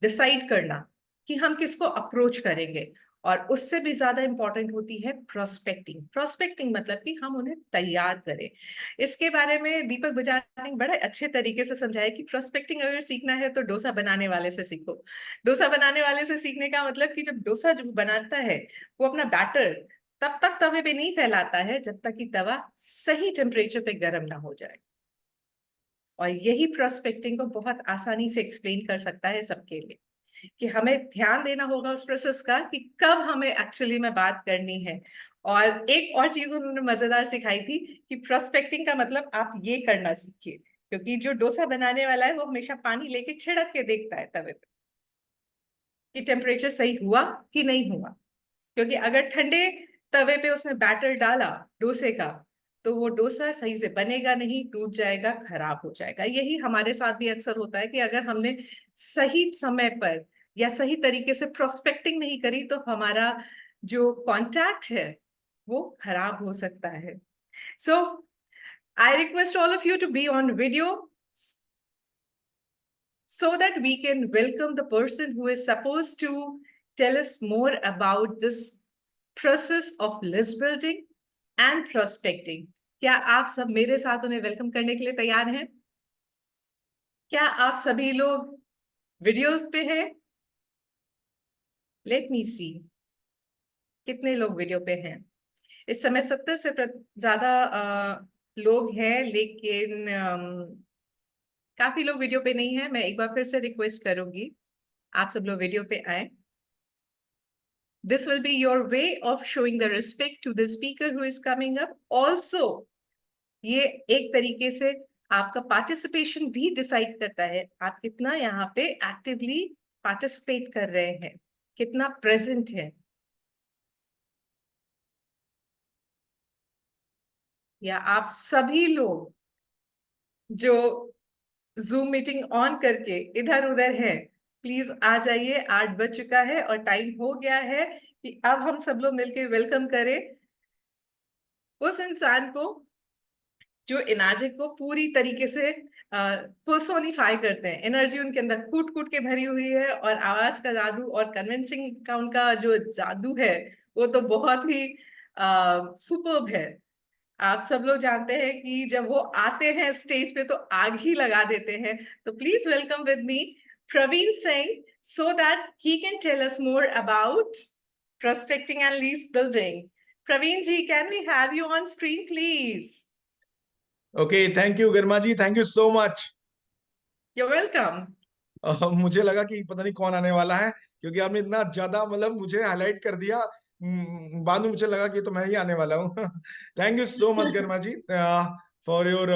Decide करना कि हम किसको अप्रोच करेंगे। और उससे भी ज्यादा इंपॉर्टेंट होती है प्रोस्पेक्टिंग। प्रोस्पेक्टिंग मतलब कि हम उन्हें तैयार करें। इसके बारे में दीपक बजाज ने बड़े अच्छे तरीके से समझाया कि प्रोस्पेक्टिंग अगर सीखना है तो डोसा बनाने वाले से सीखो। डोसा बनाने वाले से सीखने का मतलब कि जब डोसा जो बनाता है वो अपना बैटर तब तक तवे पे नहीं फैलाता है जब तक कि तवा सही टेम्परेचर पे गर्म ना हो जाए। और यही प्रोस्पेक्टिंग को बहुत आसानी से एक्सप्लेन कर सकता है सबके लिए, कि हमें ध्यान देना होगा उस प्रोसेस का कि कब हमें एक्चुअली में बात करनी है। और एक और चीज उन्होंने मजेदार सिखाई थी कि प्रोस्पेक्टिंग का मतलब आप ये करना सीखिए, क्योंकि जो डोसा बनाने वाला है वो हमेशा पानी लेके छिड़क के देखता है तवे पे कि टेम्परेचर सही हुआ कि नहीं हुआ। क्योंकि अगर ठंडे तवे पे उसने बैटर डाला डोसे का तो वो डोसा सही से बनेगा नहीं, टूट जाएगा, खराब हो जाएगा। यही हमारे साथ भी अक्सर होता है कि अगर हमने सही समय पर या सही तरीके से प्रोस्पेक्टिंग नहीं करी तो हमारा जो कांटेक्ट है वो खराब हो सकता है। So I request all of you to be on video so that we can welcome the person who is supposed to tell us more about this process of list building and prospecting. क्या आप सब मेरे साथ उन्हें welcome करने के लिए तैयार हैं? क्या आप सभी लोग वीडियोस पे हैं? लेट मी सी कितने लोग वीडियो पे हैं। इस समय 70 से ज्यादा लोग हैं, लेकिन काफी लोग वीडियो पे नहीं है। मैं एक बार फिर से रिक्वेस्ट करूंगी आप सब लोग वीडियो पे आए। This will be your way of showing the respect to the speaker who is coming up. Also, ये एक तरीके से आपका पार्टिसिपेशन भी डिसाइड करता है आप कितना यहाँ पे एक्टिवली पार्टिसिपेट कर रहे हैं, कितना प्रेजेंट है। या आप सभी लोग जो जूम मीटिंग ऑन करके इधर उधर है, प्लीज आ जाइए। 8 बज चुका है और टाइम हो गया है कि अब हम सब लोग मिलकर वेलकम करें उस इंसान को जो एनर्जी को पूरी तरीके से पर्सोनिफाई करते हैं। एनर्जी उनके अंदर कूट कूट के भरी हुई है और आवाज का जादू और कन्विंसिंग का उनका जो जादू है वो तो बहुत ही सुपर्ब है। आप सब लोग जानते हैं कि जब वो आते हैं स्टेज पे तो आग ही लगा देते हैं। तो please welcome with me Praveen Singh so that he can tell us more about prospecting and lease building. Praveen ji, can we have you on screen, please? Okay, thank you Garma ji, thank you so much. You're welcome. मुझे लगा कि पता नहीं कौन आने वाला है, क्योंकि आपने इतना ज्यादा मतलब मुझे हाईलाइट कर दिया। बाद में मुझे लगा कि तो मैं ही आने वाला हूँ। थैंक यू सो मच गर्मा जी फॉर योर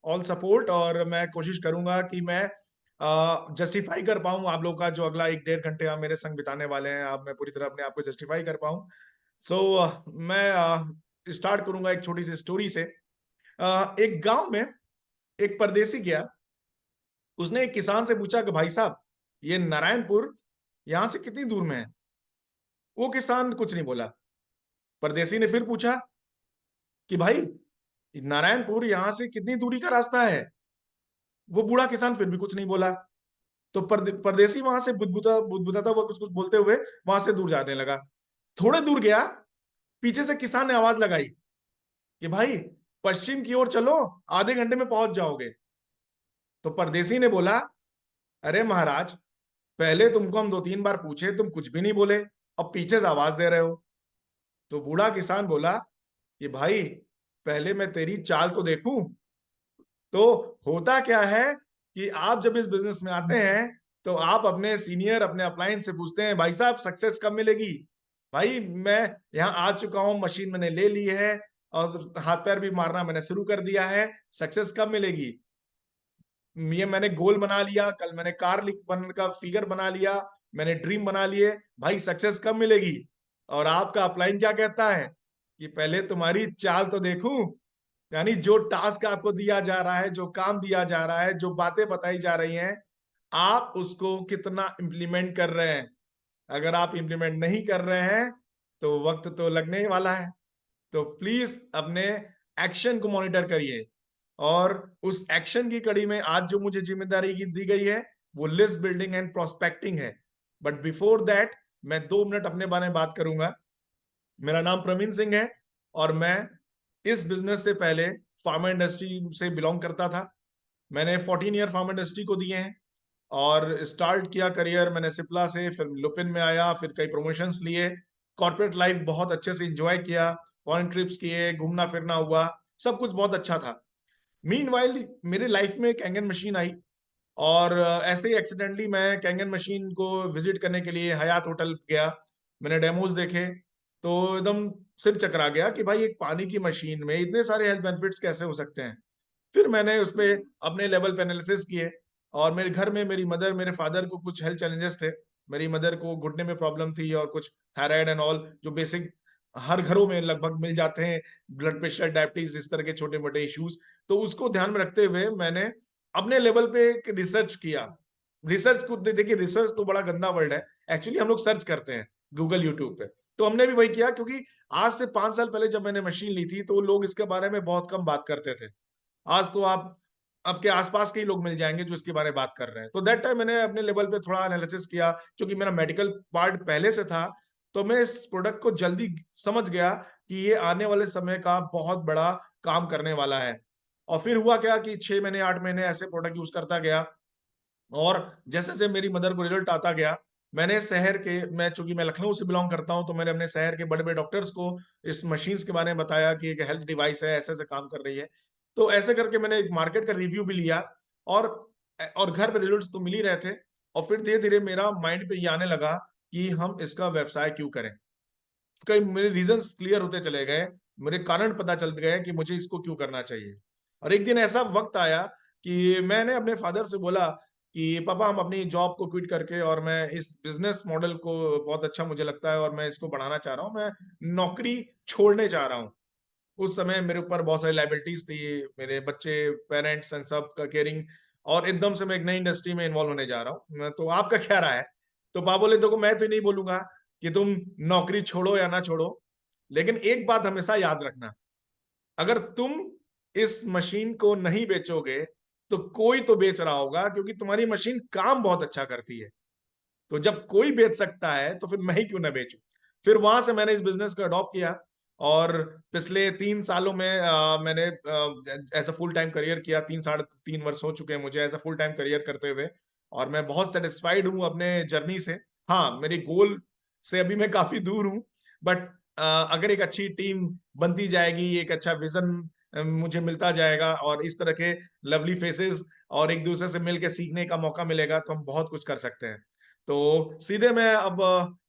ऑल सपोर्ट। और मैं कोशिश करूंगा कि मैं जस्टिफाई कर पाऊं आप लोगों का जो अगला 1-1.5 घंटे आप मेरे संग बिताने वाले हैं। आप मैं पूरी तरह अपने आप को जस्टिफाई कर पाऊं। सो मैं स्टार्ट करूंगा एक छोटी सी स्टोरी से। एक गांव में एक परदेसी गया। उसने एक किसान से पूछा कि भाई साहब, ये नारायणपुर यहां से कितनी दूर में है? वो किसान कुछ नहीं बोला। परदेसी ने फिर पूछा कि भाई, नारायणपुर यहां से कितनी दूरी का रास्ता है? वो बूढ़ा किसान फिर भी कुछ नहीं बोला। तो परदेसी वहां से बुदबुदा बुदबुदाता हुआ कुछ कुछ बोलते हुए वहां से दूर जाने लगा। थोड़े दूर गया, पीछे से किसान ने आवाज लगाई कि भाई, पश्चिम की ओर चलो, आधे घंटे में पहुंच जाओगे। तो परदेसी ने बोला, अरे महाराज, पहले तुमको हम 2-3 बार पूछे, तुम कुछ भी नहीं बोले, अब पीछे से आवाज दे रहे हो। तो बूढ़ा किसान बोला कि भाई, पहले मैं तेरी चाल तो देखूं। तो होता क्या है कि आप जब इस बिजनेस में आते हैं तो आप अपने सीनियर, अपने अपलाइन से पूछते हैं, भाई साहब सक्सेस कब मिलेगी? भाई मैं यहाँ आ चुका हूँ, मशीन मैंने ले ली है और हाथ पैर भी मारना मैंने शुरू कर दिया है, सक्सेस कब मिलेगी? ये मैंने गोल बना लिया, कल मैंने कार बनने का फिगर बना लिया, मैंने ड्रीम बना लिए, भाई सक्सेस कब मिलेगी? और आपका अपलाइन क्या कहता है कि पहले तुम्हारी चाल तो देखूं। यानी जो टास्क आपको दिया जा रहा है, जो काम दिया जा रहा है, जो बातें बताई जा रही हैं, आप उसको कितना इंप्लीमेंट कर रहे हैं। अगर आप इंप्लीमेंट नहीं कर रहे हैं तो वक्त तो लगने ही वाला है। तो प्लीज अपने एक्शन को मॉनिटर करिए। और उस एक्शन की कड़ी में आज जो मुझे जिम्मेदारी की दी गई है, वो लिस्ट बिल्डिंग एंड प्रोस्पेक्टिंग है। बट बिफोर दैट मैं 2 मिनट अपने बारे में बात करूंगा। मेरा नाम प्रवीण सिंह है और मैं इस बिजनेस से पहले फार्मा इंडस्ट्री से बिलोंग करता था। मैंने 14 ईयर फार्मा इंडस्ट्री को दिए हैं और स्टार्ट किया करियर मैंने सिप्ला से, फिर लुपिन में आया, फिर कई प्रमोशंस लिए, कॉर्पोरेट लाइफ बहुत अच्छे से एंजॉय किया, फॉरेन ट्रिप्स किए, घूमना फिरना हुआ, सब कुछ बहुत अच्छा था। मीनवाइल मेरी लाइफ में कैंगन मशीन आई और ऐसे ही एक्सीडेंटली मैं कैंगन मशीन को विजिट करने के लिए हयात होटल गया। मैंने डेमोज देखे तो एकदम सिर चकरा गया कि भाई एक पानी की मशीन में इतने सारे हेल्थ बेनिफिट्स कैसे हो सकते हैं। फिर मैंने उस पर अपने लेवल पे एनालिसिस किए और मेरे घर में मेरी मदर मेरे फादर को कुछ हेल्थ चैलेंजेस थे। मेरी मदर को घुटने में प्रॉब्लम थी और कुछ थायराइड एंड ऑल, जो बेसिक हर घरों में लगभग मिल जाते हैं, ब्लड प्रेशर, डायबिटीज, इस तरह के छोटे मोटे इश्यूज। तो उसको ध्यान में रखते हुए मैंने अपने लेवल पे एक रिसर्च किया। रिसर्च को देखिए, रिसर्च तो बड़ा गंदा वर्ड है, एक्चुअली हम लोग सर्च करते हैं गूगल यूट्यूब पे। तो हमने भी वही किया, क्योंकि आज से 5 साल पहले जब मैंने मशीन ली थी तो लोग इसके बारे में बहुत कम बात करते थे। आज तो आप आपके आसपास के ही लोग मिल जाएंगे जो इसके बारे में बात कर रहे हैं। तो दैट टाइम मैंने अपने लेवल पे थोड़ा एनालिसिस किया, क्योंकि मेरा मेडिकल पार्ट पहले से था। तो मैं इस प्रोडक्ट को जल्दी समझ गया कि ये आने वाले समय का बहुत बड़ा काम करने वाला है। और फिर हुआ क्या कि 6 महीने 8 महीने ऐसे प्रोडक्ट यूज करता गया और जैसे जैसे मेरी मदर को रिजल्ट आता गया, मैंने शहर के, मैं चूंकि मैं लखनऊ से बिलोंग करता हूं, तो मैंने अपने शहर के बड़े बड़े डॉक्टर्स को इस मशीन्स के बारे में बताया कि एक हेल्थ डिवाइस है, ऐसे ऐसे काम कर रही है। तो ऐसे करके मैंने एक मार्केट का रिव्यू भी लिया और घर पे रिजल्ट्स तो मिल ही रहे थे। और फिर धीरे धीरे मेरा माइंड पे ये आने लगा कि हम इसका व्यवसाय क्यों करें। कई मेरे रीजंस क्लियर होते चले गए, मेरे कारण पता चल गए कि मुझे इसको क्यों करना चाहिए। और एक दिन ऐसा वक्त आया कि मैंने अपने फादर से बोला कि पापा, हम अपनी जॉब को क्विट करके और मैं इस बिजनेस मॉडल को बहुत अच्छा मुझे लगता है और मैं इसको बढ़ाना चाह रहा हूँ, मैं नौकरी छोड़ने चाह रहा हूँ। उस समय मेरे ऊपर बहुत सारी लाइबिलिटीज थी, मेरे बच्चे, पेरेंट्स एंड सब का केयरिंग, और एकदम से मैं एक नई इंडस्ट्री में इन्वॉल्व होने जा रहा हूँ। तो आपका क्या राय है? तो पापा बोले, देखो मैं तो नहीं बोलूंगा कि तुम नौकरी छोड़ो या ना छोड़ो, लेकिन एक बात हमेशा याद रखना, अगर तुम इस मशीन को नहीं बेचोगे तो कोई तो बेच रहा होगा, क्योंकि तुम्हारी मशीन काम बहुत अच्छा करती है। तो जब कोई बेच सकता है तो फिर मैं ही क्यों ना बेचूं। फिर वहां से मैंने इस बिजनेस को अडॉप्ट किया और पिछले 3 सालों में मैंने as a full time career किया। 3 साढ़े 3 वर्ष हो चुके हैं मुझे as a full time career करते हुए, और मैं बहुत सेटिस्फाइड हूँ अपने जर्नी से। हाँ, मेरी गोल से अभी मैं काफी दूर हूँ, बट अगर एक अच्छी टीम बनती जाएगी, एक अच्छा विजन मुझे मिलता जाएगा और इस तरह के लवली फेसेस और एक दूसरे से मिलकर सीखने का मौका मिलेगा, तो हम बहुत कुछ कर सकते हैं। तो सीधे मैं अब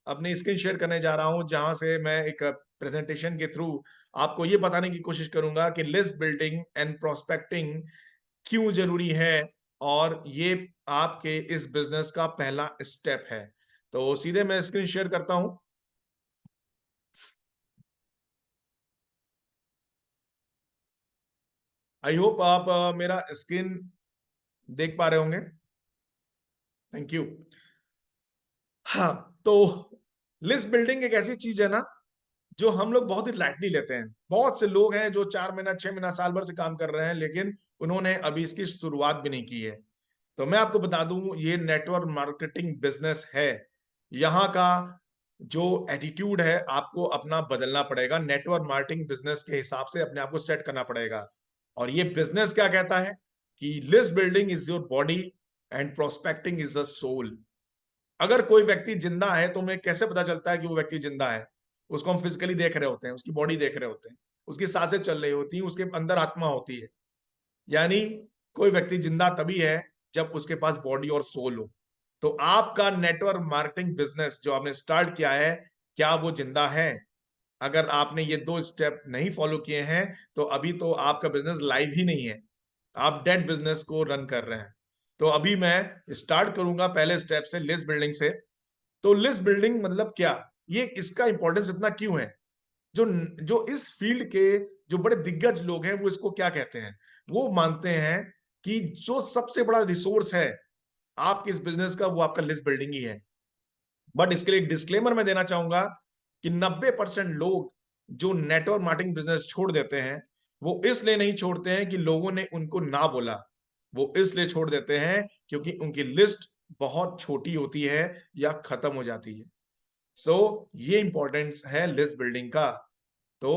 अपनी स्क्रीन शेयर करने जा रहा हूं, जहां से मैं एक प्रेजेंटेशन के थ्रू आपको ये बताने की कोशिश करूंगा कि लिस्ट बिल्डिंग एंड प्रोस्पेक्टिंग क्यों जरूरी है, और ये आपके इस बिजनेस का पहला स्टेप है। तो सीधे मैं स्क्रीन शेयर करता हूं। आई होप आप मेरा स्क्रीन देख पा रहे होंगे। Thank you. हाँ, तो लिस्ट बिल्डिंग एक ऐसी चीज है ना, जो हम लोग बहुत ही लाइटली लेते हैं। बहुत से लोग हैं जो 4 महीना 6 महीना साल भर से काम कर रहे हैं, लेकिन उन्होंने अभी इसकी शुरुआत भी नहीं की है। तो मैं आपको बता दूं, ये नेटवर्क मार्केटिंग बिजनेस है। यहाँ का जो एटीट्यूड है आपको अपना बदलना पड़ेगा, नेटवर्क मार्केटिंग बिजनेस के हिसाब से अपने आप को सेट करना पड़ेगा। और ये बिजनेस क्या कहता है कि list building is your body and prospecting is a soul. अगर कोई व्यक्ति जिंदा है तो हमें कैसे पता चलता है कि वो व्यक्ति जिंदा है? उसको हम फिजिकली देख रहे होते हैं, उसकी बॉडी देख रहे होते हैं, उसकी सांसें चल रही होती हैं, उसके अंदर आत्मा होती है। यानी कोई व्यक्ति जिंदा तभी है जब उसके पास बॉडी और सोल हो। तो आपका नेटवर्क मार्केटिंग बिजनेस जो आपने स्टार्ट किया है, क्या वो जिंदा है? अगर आपने ये 2 स्टेप नहीं फॉलो किए हैं तो अभी तो आपका बिजनेस लाइव ही नहीं है, आप डेड बिजनेस को रन कर रहे हैं। तो अभी मैं स्टार्ट करूंगा पहले स्टेप से, लिस्ट बिल्डिंग से। तो लिस्ट बिल्डिंग मतलब क्या, ये इसका इंपॉर्टेंस इतना क्यों है? जो जो इस फील्ड के जो बड़े दिग्गज लोग हैं वो इसको क्या कहते हैं? वो मानते हैं कि जो सबसे बड़ा रिसोर्स है आपके इस बिजनेस का, वो आपका लिस्ट बिल्डिंग ही है। बट इसके लिए एक डिस्क्लेमर मैं देना चाहूंगा कि 90% लोग जो नेटवर्क मार्केटिंग बिजनेस छोड़ देते हैं, वो इसलिए नहीं छोड़ते हैं कि लोगों ने उनको ना बोला, वो इसलिए छोड़ देते हैं क्योंकि उनकी लिस्ट बहुत छोटी होती है या खत्म हो जाती है। सो ये इंपॉर्टेंस है लिस्ट बिल्डिंग का। तो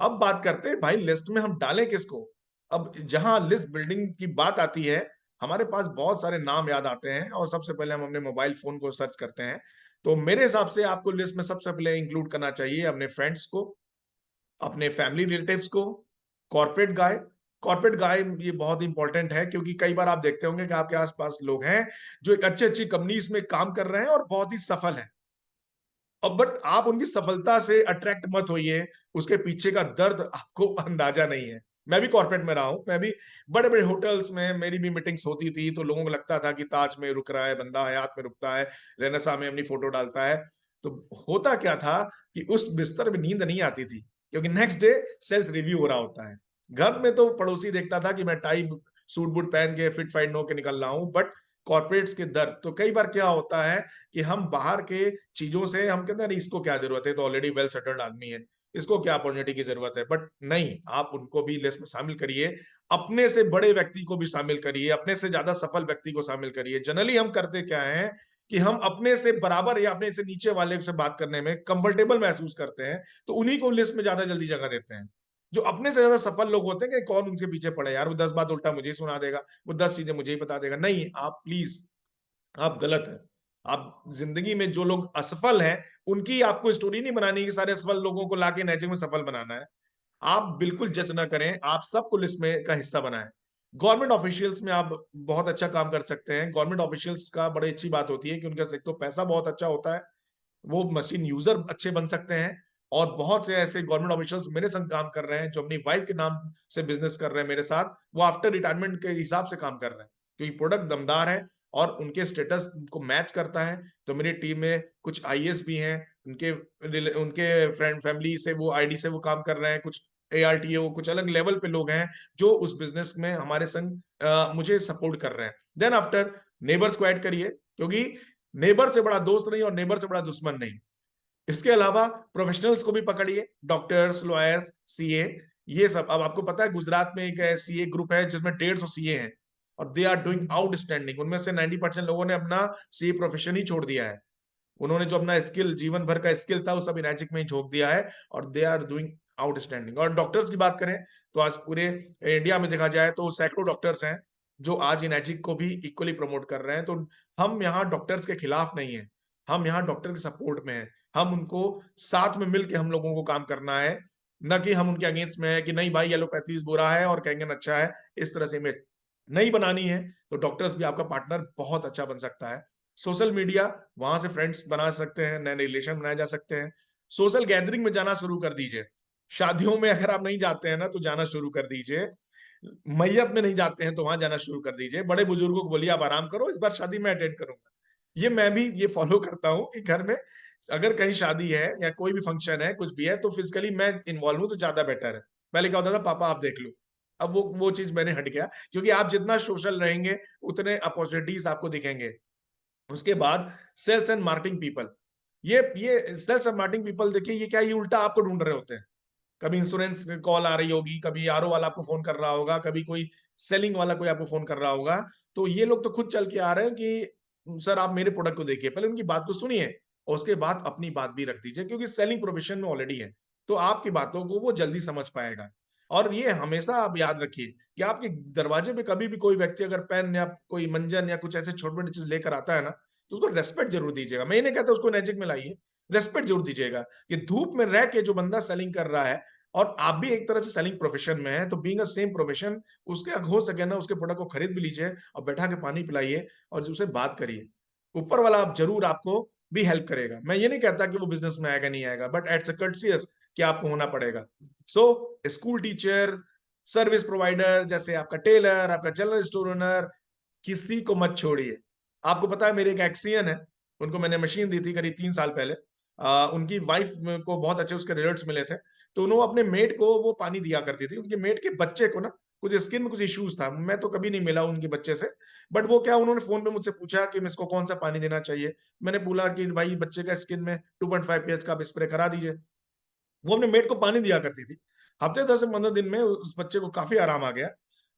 अब बात करते हैं भाई लिस्ट में हम डालें किसको। अब जहां लिस्ट बिल्डिंग की बात आती है, हमारे पास बहुत सारे नाम याद आते हैं और सबसे पहले हम अपने मोबाइल फोन को सर्च करते हैं। तो मेरे हिसाब से आपको लिस्ट में सबसे पहले इंक्लूड करना चाहिए अपने फ्रेंड्स को, अपने फैमिली रिलेटिव्स को, कॉर्पोरेट गाय। कॉर्पोरेट गाय ये बहुत इंपॉर्टेंट है क्योंकि कई बार आप देखते होंगे कि आपके आसपास लोग हैं जो एक अच्छी अच्छी कंपनीज में काम कर रहे हैं और बहुत ही सफल हैं। अब बट आप उनकी सफलता से अट्रैक्ट मत होइए, उसके पीछे का दर्द आपको अंदाजा नहीं है। मैं भी कॉर्पोरेट में रहा हूं, मैं भी बड़े बड़े होटल्स में मेरी भी मीटिंग्स होती थी, तो लोगों को लगता था कि ताज में रुक रहा है बंदा, हयात में रुकता है, रेनेसा में अपनी फोटो डालता है। तो होता क्या था कि उस बिस्तर में नींद नहीं आती थी क्योंकि नेक्स्ट डे सेल्स रिव्यू हो रहा होता है। घर में तो पड़ोसी देखता था कि मैं टाई सूट बूट पहन के फिट फाइट होके निकल रहा हूं, बट कॉर्पोरेट्स के दर्द तो कई बार क्या होता है कि हम बाहर के चीजों से हम कहते हैं नहीं इसको क्या जरूरत है, तो ऑलरेडी वेल सेटल्ड आदमी है, इसको क्या अपॉर्चुनिटी की जरूरत है। बट नहीं, आप उनको भी लिस्ट में शामिल करिए, अपने से बड़े व्यक्ति को भी शामिल करिए, अपने से ज्यादा सफल व्यक्ति को शामिल करिए। जनरली हम करते क्या है कि हम अपने से बराबर या अपने से नीचे वाले से बात करने में कंफर्टेबल महसूस करते हैं, तो उन्हीं को लिस्ट में ज्यादा जल्दी जगह देते हैं। जो अपने से ज्यादा सफल लोग होते हैं कि कौन उनके पीछे पड़े यार, वो 10 बात उल्टा मुझे ही सुना देगा, वो 10 चीजें मुझे ही बता देगा। नहीं, आप प्लीज, आप गलत है। आप जिंदगी में जो लोग असफल हैं उनकी आपको स्टोरी नहीं बनानी कि सारे असफल लोगों को लाके नैतिक में सफल बनाना है। आप बिल्कुल जज ना करें, आप सबको लिस्ट में का हिस्सा बनाएं। गवर्नमेंट ऑफिशियल्स में आप बहुत अच्छा काम कर सकते हैं। गवर्नमेंट ऑफिशियल्स का बड़ी अच्छी बात होती है कि उनका एक तो पैसा बहुत अच्छा होता है, वो मशीन यूजर अच्छे बन सकते हैं। और बहुत से ऐसे गवर्नमेंट ऑफिशियल्स मेरे संग काम कर रहे हैं जो अपनी वाइफ के नाम से बिजनेस कर रहे हैं मेरे साथ, वो आफ्टर रिटायरमेंट के हिसाब से काम कर रहे हैं क्योंकि प्रोडक्ट दमदार है और उनके स्टेटस को मैच करता है। तो मेरी टीम में कुछ आईएएस भी हैं, उनके उनके फ्रेंड फैमिली से वो आईडी से वो काम कर रहे हैं, कुछ एआरटीओ, कुछ अलग लेवल पे लोग हैं जो उस बिजनेस में हमारे संग मुझे सपोर्ट कर रहे हैं। देन आफ्टर नेबर्स को ऐड करिए, क्योंकि नेबर से बड़ा दोस्त नहीं और नेबर से बड़ा दुश्मन नहीं। इसके अलावा प्रोफेशनल्स को भी पकड़िए, डॉक्टर्स, लॉयर्स, सीए, ये सब। अब आपको पता है गुजरात में एक सीए ग्रुप है जिसमें 150 सीए हैं और दे आर डूइंग आउटस्टैंडिंग। उनमें से 90% लोगों ने अपना सीए प्रोफेशन ही छोड़ दिया है। उन्होंने जो अपना स्किल, जीवन भर का स्किल था, वो सब इनैजिक में ही झोंक दिया है और दे आर डूइंग आउटस्टैंडिंग। और डॉक्टर्स की बात करें तो आज पूरे इंडिया में देखा जाए तो सैकड़ों डॉक्टर्स हैं जो आज इनैजिक को भी इक्वली प्रमोट कर रहे हैं। तो हम यहाँ डॉक्टर्स के खिलाफ नहीं है, हम यहाँ डॉक्टर के सपोर्ट में है। हम उनको साथ में मिलकर हम लोगों को काम करना है, न कि हम उनके अगेंस्ट में है कि नहीं भाई एलोपैथी बुरा है और कैंगन अच्छा है। इस तरह से इमेज नहीं बनानी है। तो डॉक्टर्स भी आपका पार्टनर बहुत अच्छा बन सकता है। सोशल मीडिया, वहां से फ्रेंड्स बना सकते हैं, नए नए रिलेशन बनाए जा सकते हैं। सोशल गैदरिंग में जाना शुरू कर दीजिए। शादियों में अगर आप नहीं जाते हैं ना तो जाना शुरू कर दीजिए। मैयत में नहीं जाते हैं तो वहां जाना शुरू कर दीजिए। बड़े बुजुर्गों को बोलिए आप आराम करो, इस बार शादी में अटेंड करूंगा। ये मैं भी ये फॉलो करता हूँ कि घर में अगर कहीं शादी है या कोई भी फंक्शन है, कुछ भी है, तो फिजिकली मैं इन्वॉल्व हूं तो ज्यादा बेटर है। पहले क्या होता था, पापा आप देख लो। अब वो चीज मैंने हट गया, क्योंकि आप जितना सोशल रहेंगे उतने अपॉर्चुनिटीज आपको दिखेंगे। उसके बाद सेल्स एंड मार्केटिंग पीपल, ये सेल्स एंड मार्केटिंग पीपल देखिए, ये क्या, ये उल्टा आपको ढूंढ रहे होते हैं। कभी इंश्योरेंस कॉल आ रही होगी, कभी आरओ वाला आपको फोन कर रहा होगा, कभी कोई सेलिंग वाला कोई आपको फोन कर रहा होगा। तो ये लोग तो खुद चल के आ रहे हैं कि सर आप मेरे प्रोडक्ट को देखिए, पहले उनकी बात को सुनिए और उसके बाद अपनी बात भी रख दीजिए, क्योंकि सेलिंग प्रोफेशन में ऑलरेडी है, तो आपकी बातों को वो जल्दी समझ पाएगा। और ये हमेशा आप याद रखिए कि आपके दरवाजे पे कभी भी कोई व्यक्ति अगर पेन या कोई मंजन या कुछ ऐसे छोटे मोटे चीज लेकर आता है ना, तो उसको रेस्पेक्ट जरूर दीजिएगा। मैं ये नहीं कहता उसको नैजिक में लाइए, रेस्पेक्ट जरूर दीजिएगा कि धूप में रह के जो बंदा सेलिंग कर रहा है और आप भी एक तरह से सेलिंग प्रोफेशन में है, तो बीइंग अ सेम प्रोफेशन, उसके हो सके ना उसके प्रोडक्ट को खरीद भी लीजिए और बैठा के पानी पिलाइए और उससे बात करिए। ऊपर वाला आप जरूर आपको भी हेल्प करेगा। मैं ये नहीं कहता कि वो बिजनेस में आएगा नहीं आएगा, बट एट्स अ कर्टसियस कि आपको होना पड़ेगा। So school teacher, service provider जैसे आपका टेलर, आपका जनरल स्टोर ओनर, किसी को मत छोड़िए। आपको पता है मेरे एक एक्सियन है, उनको मैंने मशीन दी थी करीब 3 साल पहले। उनकी वाइफ को बहुत अच्छे उसके रिजल्ट्स मिले थे, तो उन्होंने अपने मेड को वो पानी दिया करती थी। उनके मेड के बच्चे को ना कुछ स्किन में कुछ इश्यूज था, मैं तो कभी नहीं मिला उनके बच्चे से, बट वो क्या, उन्होंने फोन पे मुझसे पूछा कि इसको कौन सा पानी देना चाहिए। मैंने बोला कि भाई बच्चे का स्किन में 2.5 pH का आप स्प्रे करा दीजिए। वो अपने मेड को पानी दिया करती थी। हफ्ते 10 से 15 दिन में उस बच्चे को काफी आराम आ गया।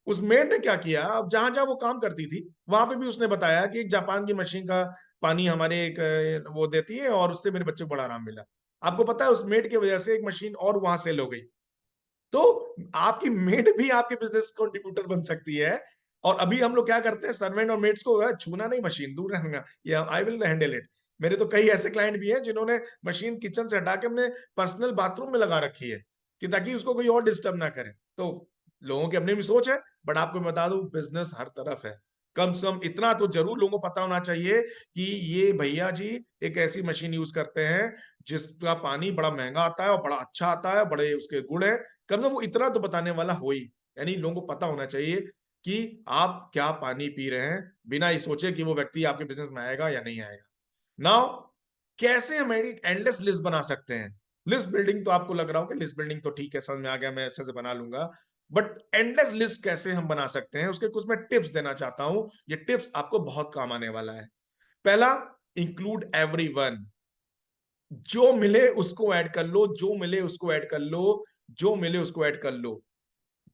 उस मेड ने क्या किया, अब जहां जहां वो काम करती थी वहां पे भी उसने बताया कि एक जापान की मशीन का पानी हमारे एक वो देती है और उससे मेरे बच्चे को बड़ा आराम मिला। आपको पता है उस मेड की वजह से एक मशीन और वहां सेल हो गई। तो आपकी मेड भी आपके बिजनेस कंट्रीब्यूटर बन सकती है। और अभी हम लोग क्या करते हैं, सर्वेंट और मेड्स को छूना नहीं, मशीन दूर रहना, या आई विल हैंडल इट। मेरे तो कई ऐसे क्लाइंट भी हैं जिन्होंने मशीन किचन से हटा के अपने पर्सनल बाथरूम में लगा रखी है कि ताकि उसको कोई और डिस्टर्ब ना करे। तो लोगों की अपनी भी सोच है, बट आपको मैं बता दूं बिजनेस हर तरफ है। कम से कम इतना तो जरूर लोगों को पता होना चाहिए कि ये भैया जी एक ऐसी मशीन यूज करते हैं जिसका पानी बड़ा महंगा आता है और बड़ा अच्छा आता है, बड़े उसके गुण है। कम से कम वो इतना तो बताने वाला हो ही, यानी लोगों को पता होना चाहिए कि आप क्या पानी पी रहे हैं, बिना ये सोचे कि वो व्यक्ति आपके बिजनेस में आएगा या नहीं आएगा। नाउ कैसे हम एक एंडलेस लिस्ट बना सकते हैं। लिस्ट बिल्डिंग तो आपको लग रहा हो कि लिस्ट बिल्डिंग तो ठीक है, समझ में आ गया, मैं अच्छे से बना लूंगा। बट एंडलेस लिस्ट कैसे हम बना सकते हैं, उसके कुछ मैं टिप्स देना चाहता हूं। ये टिप्स आपको बहुत काम आने वाला है। पहला, इंक्लूड एवरीवन। जो मिले उसको ऐड कर लो, जो मिले उसको ऐड कर लो, जो मिले उसको ऐड कर लो,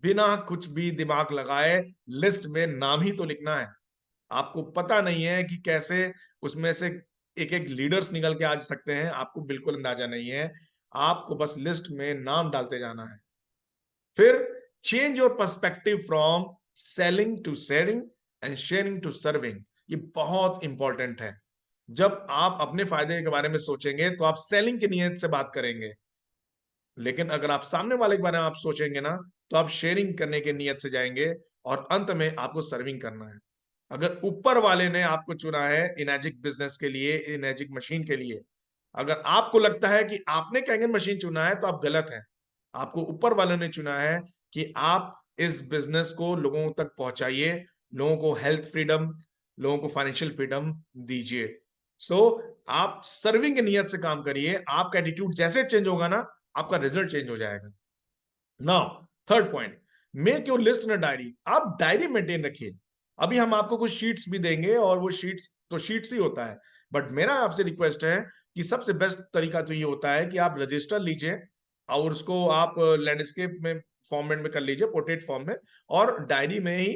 बिना कुछ भी दिमाग लगाए। लिस्ट में नाम ही तो लिखना है। आपको पता नहीं है कि कैसे उसमें से एक एक लीडर्स निकल के आ सकते हैं, आपको बिल्कुल अंदाजा नहीं है। आपको बस लिस्ट में नाम डालते जाना है। फिर change your perspective from selling to sharing and sharing to serving. ये बहुत इंपॉर्टेंट है। जब आप अपने फायदे के बारे में सोचेंगे तो आप सेलिंग की नीयत से बात करेंगे, लेकिन अगर आप सामने वाले के बारे में आप सोचेंगे ना, तो आप शेयरिंग करने के नियत से जाएंगे और अंत में आपको सर्विंग करना है। अगर ऊपर वाले ने आपको चुना है इनएजिक बिजनेस के लिए, इनएजिक मशीन के लिए, अगर आपको लगता है कि आपने कैंगन मशीन चुना है तो आप गलत हैं। आपको ऊपर वाले ने चुना है कि आप इस बिजनेस को लोगों तक पहुंचाइए, लोगों को हेल्थ फ्रीडम, लोगों को फाइनेंशियल फ्रीडम दीजिए। सो आप सर्विंग की नियत से काम करिए। आपका एटीट्यूड जैसे चेंज होगा ना, आपका रिजल्ट चेंज हो जाएगा। Now third point, make your list in diary. आप डायरी मेंटेन रखिए। अभी हम आपको कुछ शीट्स भी देंगे और वो शीट्स तो शीट्स ही होता है, बट मेरा आपसे रिक्वेस्ट है कि सबसे बेस्ट तरीका तो ये होता है कि आप रजिस्टर लीजिए और उसको आप लैंडस्केप में फॉर्मेट में कर लीजिए, पोर्ट्रेट फॉर्म में, और डायरी में ही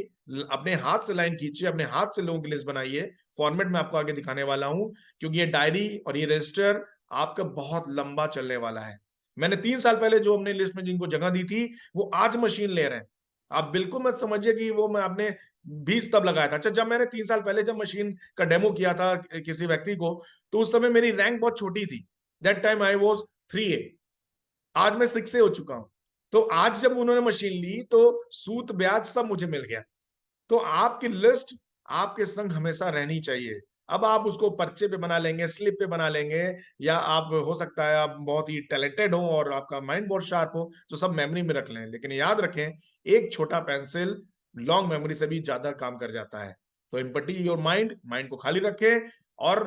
अपने हाथ से लाइन खींचिए, अपने हाथ से लोगों की लिस्ट बनाइए। फॉर्मेट में आपको आगे दिखाने वाला हूं, क्योंकि ये डायरी और ये रजिस्टर आपका बहुत लंबा चलने वाला है। मैंने 3 साल पहले जो हमने लिस्ट में जिनको जगह दी थी, वो आज मशीन ले रहे हैं। आप बिल्कुल मत समझिए कि वो मैं आपने बीज तब लगाया था। अच्छा, जब मैंने 3 साल पहले जब मशीन का डेमो किया था किसी व्यक्ति को, तो उस समय मेरी रैंक बहुत छोटी थी। That time I was 3A। आज मैं 6A हो चुका हूं। तो आज जब उन्होंने मशीन ली तो सूद ब्याज सब मुझे मिल गया। तो आपकी लिस्ट आपके संग हमेशा रहनी चाहिए। अब आप उसको पर्चे पे बना लेंगे, स्लिप पे बना लेंगे, या आप हो सकता है आप बहुत ही टैलेंटेड हो और आपका माइंड बहुत शार्प हो तो सब मेमोरी में रख लें, लेकिन याद रखें एक छोटा पेंसिल लॉन्ग मेमोरी से भी ज्यादा काम कर जाता है। तो एम्पटी योर माइंड, माइंड को खाली रखें और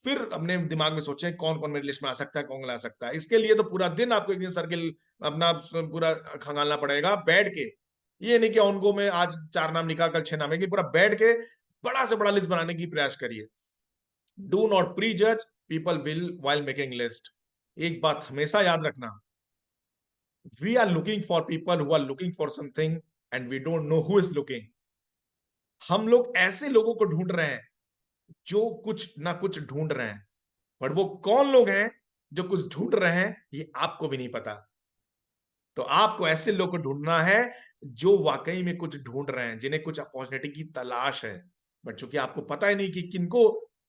फिर अपने दिमाग में सोचें कौन कौन मेरी लिस्ट में आ सकता है, कौन ला सकता है। इसके लिए तो पूरा दिन आपको एक दिन सर्किल अपना पूरा खंगालना पड़ेगा बैठ के। ये नहीं कि उनको में आज 4 नाम लिखा कल 6 नाम है, कि पूरा बैठ के बड़ा से बड़ा लिस्ट बनाने की प्रयास करिए। Do not prejudge people will while making list. एक बात हमेशा याद रखना, we are looking for people who are looking for something and we don't know who is looking. हम लोग ऐसे लोगों को ढूंढ रहे हैं जो कुछ ना कुछ ढूंढ रहे हैं, पर वो कौन लोग हैं जो कुछ ढूंढ रहे हैं ये आपको भी नहीं पता। तो आपको ऐसे लोग को ढूंढना है जो वाकई में कुछ ढूंढ रहे हैं, जिन्हें कुछ अपॉर्चुनिटी की तलाश है। बट चूंकि आपको पता ही नहीं कि किनको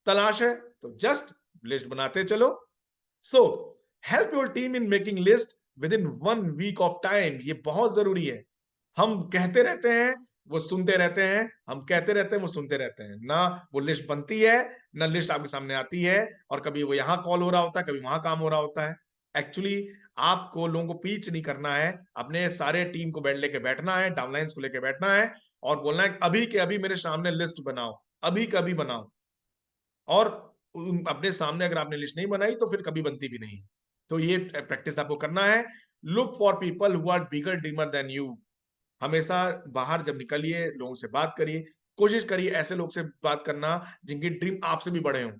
तलाश है, तो जस्ट लिस्ट बनाते चलो। So help your team in making list within 1 week of time. ये बहुत जरूरी है। हम कहते रहते हैं, वो सुनते रहते हैं, हम कहते रहते हैं, वो सुनते रहते हैं ना। वो लिस्ट बनती है ना लिस्ट आपके सामने आती है, और कभी वो यहां कॉल हो रहा होता है, कभी वहां काम हो रहा होता है। एक्चुअली आपको लोगों को पीच नहीं करना है, अपने सारे टीम को बैठ लेके बैठना है, डाउनलाइंस को लेके बैठना है और बोलना है अभी के अभी मेरे सामने लिस्ट बनाओ, अभी के अभी बनाओ। और अपने सामने अगर आपने लिस्ट नहीं बनाई तो फिर कभी बनती भी नहीं। तो ये प्रैक्टिस आपको करना है। Look for people who are bigger dreamer than you. हमेशा बाहर जब निकलिए लोगों से बात करिए, कोशिश करिए ऐसे लोग से बात करना जिनकी ड्रीम आपसे भी बड़े हों।